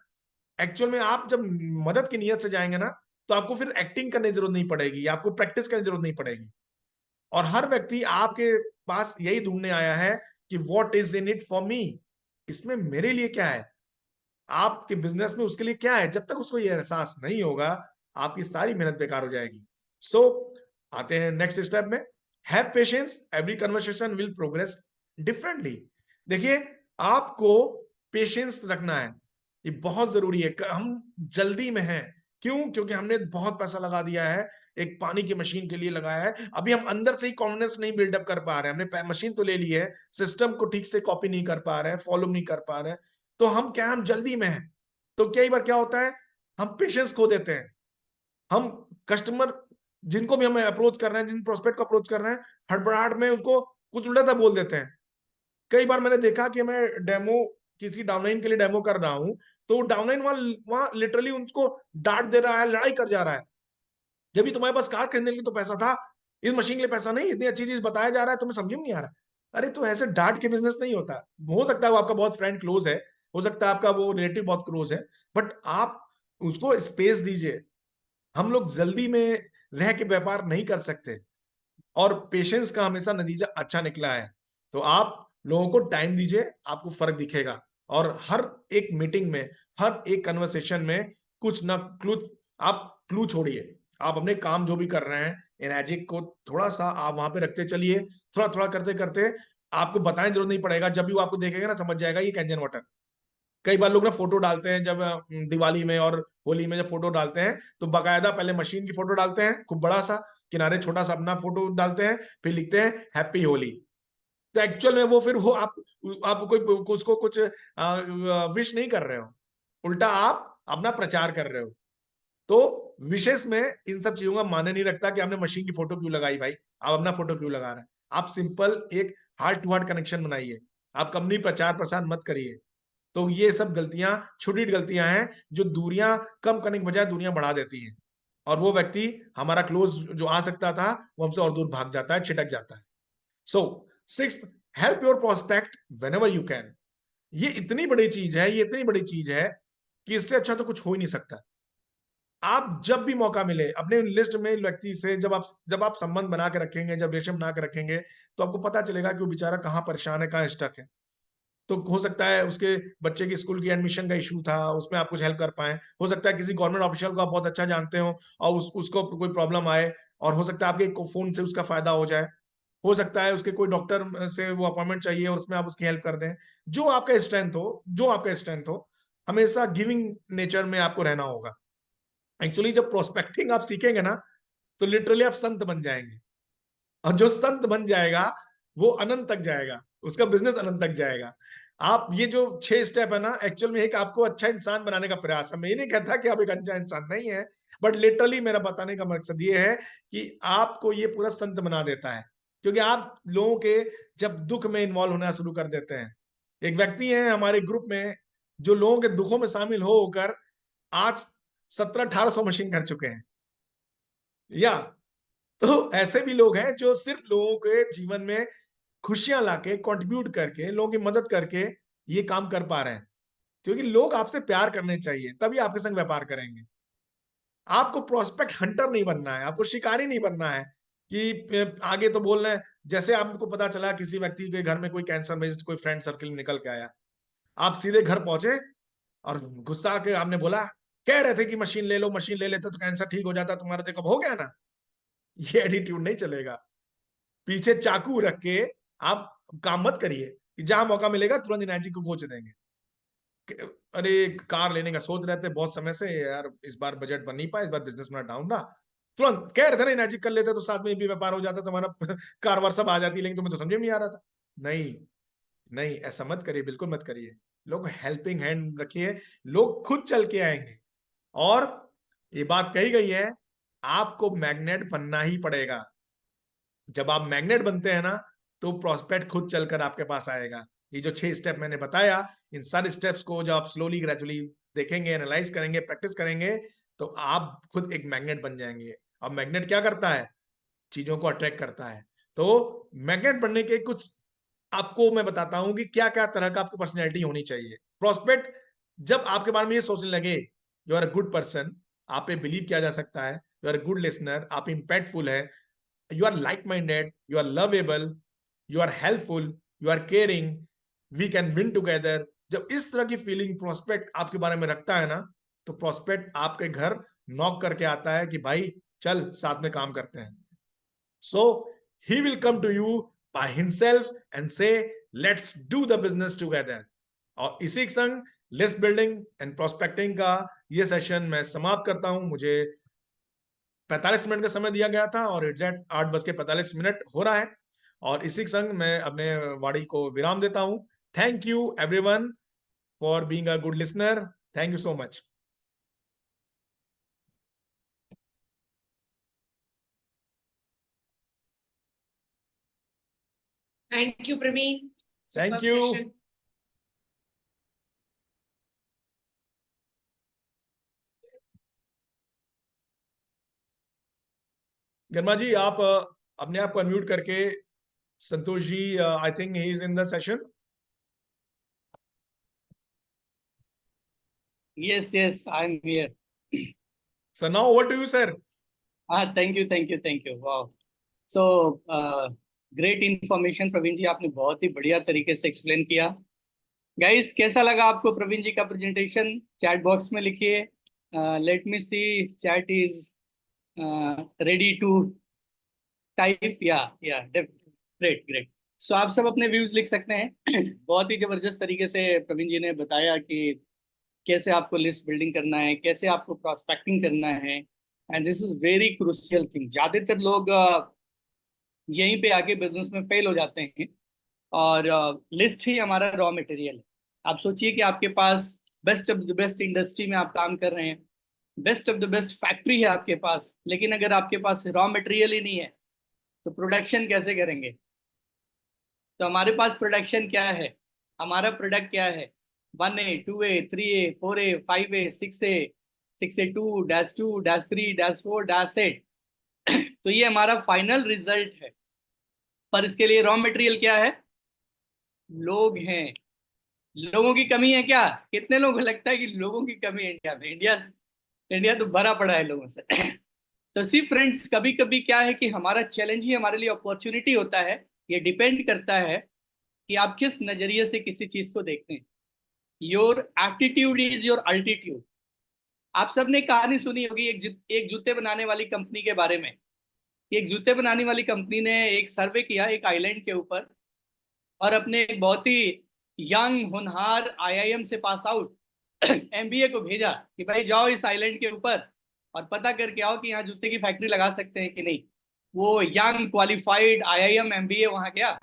एक्चुअल में आप जब मदद की नीयत से जाएंगे ना, तो आपको फिर एक्टिंग करने की जरूरत नहीं पड़ेगी, आपको प्रैक्टिस करने की जरूरत नहीं पड़ेगी। और हर व्यक्ति आपके पास यही ढूंढने आया है कि what is in it for me, इसमें मेरे लिए क्या है, आपके बिजनेस में उसके लिए क्या है। जब तक उसको ये एहसास नहीं होगा, आपकी सारी मेहनत बेकार हो जाएगी। सो आते हैं नेक्स्ट स्टेप में, have patience, every conversation will progress differently. देखिए, आपको पेशेंस रखना है, ये बहुत जरूरी है। हम जल्दी में हैं, क्यों? क्योंकि हमने बहुत पैसा लगा दिया है, एक पानी की मशीन के लिए लगाया है। अभी हम अंदर से ही कॉन्फिडेंस नहीं बिल्डअप कर पा रहे हैं। हमने मशीन तो ले ली है, सिस्टम को ठीक से कॉपी नहीं कर पा रहे हैं, फॉलो नहीं कर पा रहे हैं। तो हम क्या, हम जल्दी में हैं। तो कई बार क्या होता है, हम पेशेंस खो देते हैं। हम कस्टमर जिनको भी हमें अप्रोच कर रहे हैं, जिन प्रोस्पेक्ट को अप्रोच कर रहे हैं, हड़बड़ाहट में उनको कुछ उल्टा बोल देते हैं। कई बार मैंने देखा कि मैं डेमो, किसी डाउनलाइन के लिए डेमो कर रहा हूं, तो डाउनलाइन वहां लिटरली उनको डांट दे रहा है, लड़ाई कर जा रहा है। जब भी तुम्हारे पास कार खरीदने के लिए तो पैसा था, इस मशीन के लिए पैसा नहीं, इतनी अच्छी चीज बताया जा रहा है, तुम्हें समझ में नहीं आ रहा। अरे तो ऐसे डांट के बिजनेस नहीं होता। हो सकता है वो आपका बहुत फ्रेंड क्लोज है, हो सकता है आपका वो रिलेटिव बहुत क्लोज है, बट आप उसको स्पेस दीजिए। हम लोग जल्दी में रह के व्यापार नहीं कर सकते, और पेशेंस का हमेशा नतीजा अच्छा निकला है। तो आप लोगों को टाइम दीजिए, आपको फर्क दिखेगा। और हर एक मीटिंग में, हर एक कन्वर्सेशन में कुछ ना क्लू, आप क्लू छोड़िए। आप अपने काम जो भी कर रहे हैं, एनर्जिक को थोड़ा सा आप वहां पे रखते चलिए, थोड़ा थोड़ा करते करते आपको बताने की जरूरत नहीं पड़ेगा। जब भी वो आपको देखेगा ना, समझ जाएगा ये कैंजन वाटर। कई बार लोग ना फोटो डालते हैं, जब दिवाली में और होली में जब फोटो डालते हैं, तो बकायदा पहले मशीन की फोटो डालते हैं खूब बड़ा सा, किनारे छोटा सा अपना फोटो डालते हैं, फिर लिखते हैं हैप्पी होली। तो एक्चुअल में वो फिर वो आप कोई उसको कुछ विश नहीं कर रहे हो, उल्टा आप अपना प्रचार कर रहे हो। तो विशेष में इन सब चीजों का माने नहीं रखता कि आपने मशीन की फोटो क्यों लगाई भाई, आप अपना फोटो क्यों लगा रहे हैं। आप सिंपल एक हार्ट टू हार्ट कनेक्शन बनाइए, आप कंपनी प्रचार प्रसार मत करिए। तो ये सब गलतियां, छोटी गलतियां हैं जो दूरियां कम करने के बजाय दूरियां बढ़ा देती हैं, और वो व्यक्ति हमारा क्लोज जो आ सकता था वो हमसे और दूर भाग जाता है, छिटक जाता है। So sixth, help your prospect whenever you can. ये इतनी बड़ी चीज है, ये इतनी बड़ी चीज है कि इससे अच्छा तो कुछ हो ही नहीं सकता। आप जब भी मौका मिले अपने लिस्ट में व्यक्ति से जब आप संबंध बना के रखेंगे, जब रिलेशन बना के रखेंगे, तो आपको पता चलेगा कि वो बेचारा कहाँ परेशान है, कहाँ स्टक है। तो हो सकता है उसके बच्चे की स्कूल की एडमिशन का इशू था, उसमें आप कुछ हेल्प कर पाए। हो सकता है किसी गवर्नमेंट ऑफिशियल को आप बहुत अच्छा जानते हो और उसको कोई प्रॉब्लम आए, और हो सकता है आपके फोन से उसका फायदा हो जाए। हो सकता है उसके कोई डॉक्टर से वो अपॉइंटमेंट चाहिए और उसमें आप उसकी हेल्प कर दें। जो आपका स्ट्रेंथ हो, हमेशा गिविंग नेचर में आपको रहना होगा। एक्चुअली जब प्रोस्पेक्टिंग आप सीखेंगे ना, तो लिटरली आप संत बन जाएंगे, और जो संत बन जाएगा वो अनंत तक जाएगा, उसका बिजनेस अनंत तक जाएगा। आप ये जो 6 स्टेप है ना, एक्चुअल में एक आपको अच्छा इंसान बनाने का प्रयास है। मैं ये नहीं कहता कि आप एक अच्छा इंसान नहीं है, बट लिटरली मेरा बताने का मकसद ये है कि आपको ये पूरा संत बना देता है, क्योंकि आप लोगों के जब दुख में इन्वॉल्व होना शुरू कर देते हैं। एक व्यक्ति है हमारे ग्रुप में जो लोगों के दुखों में शामिल हो होकर आज 1700-1800 मशीन कर चुके हैं, या तो ऐसे भी लोग हैं जो सिर्फ लोगों के जीवन में खुशियां लाके, कंट्रीब्यूट करके, लोगों की मदद करके ये काम कर पा रहे हैं। क्योंकि लोग आपसे प्यार करने चाहिए, तभी आपके संग व्यापार करेंगे। आपको प्रोस्पेक्ट हंटर नहीं बनना है, आपको शिकारी नहीं बनना है कि आगे तो बोल रहे हैं। जैसे आपको पता चला किसी व्यक्ति के घर में कोई कैंसर मरीज कोई फ्रेंड सर्कल में निकल के आया, आप सीधे घर पहुंचे और गुस्सा के आपने बोला, कह रहे थे कि मशीन ले लो, मशीन ले लेते तो कैंसर ठीक हो जाता, तुम्हारा देखो हो गया ना। ये एटीट्यूड नहीं चलेगा। पीछे चाकू रख के आप काम मत करिए कि जहां मौका मिलेगा तुरंत इनायत जी को गोच देंगे। अरे कार लेने का सोच रहे थे बहुत समय से यार, इस बार बजट बन नहीं पाया, इस बार बिजनेस मेरा डाउन रहा। तुरंत कह रहे थे ना इनायत जी कर लेते तो साथ में भी व्यापार हो जाता, तुम्हारा कार वार सब आ जाती, लेकिन तुम्हें तो समझ में नहीं आ रहा था। नहीं, नहीं, ऐसा मत करिए, बिल्कुल मत करिए। लोग हेल्पिंग हैंड रखिए, लोग खुद चल के आएंगे। और ये बात कही गई है, आपको मैग्नेट बनना ही पड़ेगा। जब आप मैग्नेट बनते हैं ना, तो प्रोस्पेक्ट खुद चलकर आपके पास आएगा। ये जो 6 स्टेप मैंने बताया, इन सारे स्टेप्स को जब आप स्लोली ग्रेजुअली देखेंगे, एनालाइज करेंगे, प्रैक्टिस करेंगे, तो आप खुद एक मैग्नेट बन जाएंगे। अब मैग्नेट क्या करता है? चीजों को अट्रैक्ट करता है। तो मैग्नेट बनने के कुछ आपको मैं बताता हूं कि क्या क्या तरह का आपकी पर्सनैलिटी होनी चाहिए। प्रोस्पेक्ट जब आपके बारे में ये सोचने लगे, you are a good person, आप पे बिलीव किया जा सकता है, you are a good listener, आप इम्पैक्टफुल है, you are like-minded, you are lovable, you are helpful, you are caring, we can win together। जब इस तरह की फीलिंग प्रोस्पेक्ट आपके बारे में रखता है ना, तो प्रोस्पेक्ट आपके घर नॉक करके आता है कि भाई चल साथ में काम करते हैं। So he will come to you by himself and say let's do the business together. और इसी के संग लिस्ट बिल्डिंग एंड प्रोस्पेक्टिंग का ये सेशन मैं समाप्त करता हूं। मुझे 45 मिनट का समय दिया गया था और एग्जैक्ट 8:45 हो रहा है, और इसी के संग मैं अपने वाणी को विराम देता हूं। Thank you everyone for being a good listener. Thank you so much. Thank you Praveen, thank super you session. Garma ji, आप अपने आप को अनम्यूट करके, Santosh ji I think he is in the session. Yes, yes, I'm here. So now over to you sir. Thank you, thank you, thank you. Wow. So, great information, Praveen ji, आपने बहुत ही बढ़िया तरीके से एक्सप्लेन किया। गाइस, कैसा लगा आपको प्रवीण जी का प्रेजेंटेशन? चैट बॉक्स में लिखिए। Let me see, chat is ready to type. Yeah great great. So आप सब अपने व्यूज लिख सकते हैं। बहुत ही जबरदस्त तरीके से प्रवीण जी ने बताया कि कैसे आपको लिस्ट बिल्डिंग करना है, कैसे आपको प्रोस्पेक्टिंग करना है। And this is very crucial thing. ज्यादातर लोग यहीं पे आके बिजनेस में फेल हो जाते हैं, और लिस्ट ही हमारा रॉ मटेरियल है। आप सोचिए कि आपके पास best of the best industry में आप काम कर रहे हैं, best of the best factory है आपके पास, लेकिन अगर आपके पास रॉ मटेरियल ही नहीं है तो प्रोडक्शन कैसे करेंगे? तो हमारे पास प्रोडक्शन क्या है, हमारा प्रोडक्ट क्या है, 1A 2A 3A 4A 5A 6A 6A2 -2 -3 -4 -8 तो ये हमारा फाइनल रिजल्ट है। पर इसके लिए रॉ मटेरियल क्या है, लोग हैं। लोगों की कमी है क्या, कितने लोगों को लगता है कि लोगों की कमी है इंडिया में? इंडिया तो भरा पड़ा है लोगों से। तो सी फ्रेंड्स, कभी कभी क्या है कि हमारा चैलेंज ही हमारे लिए अपॉर्चुनिटी होता है। ये डिपेंड करता है कि आप किस नजरिए से किसी चीज को देखते हैं। Your attitude is your altitude. आप सबने कहानी सुनी होगी एक जूते बनाने वाली कंपनी के बारे में। एक जूते बनाने वाली कंपनी ने एक सर्वे किया एक आइलैंड के ऊपर, और अपने एक बहुत ही यंग होनहार आईआईएम से पास आउट एमबीए को भेजा कि भाई जाओ इस आइलैंड के ऊपर और पता करके आओ कि यहाँ जूते की फैक्ट्री लगा सकते हैं कि नहीं। वो यंग क्वालिफाइड आईआईएम एमबीए वहां गया।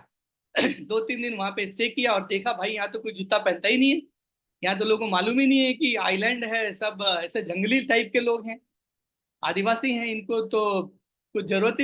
2-3 दिन वहां पे स्टे किया और देखा भाई यहाँ तो कोई जूता पहनता ही नहीं है। यहाँ तो लोगों को मालूम ही नहीं है कि आइलैंड है, सब ऐसे जंगली टाइप के लोग हैं, आदिवासी हैं, इनको तो कुछ जरूरत ही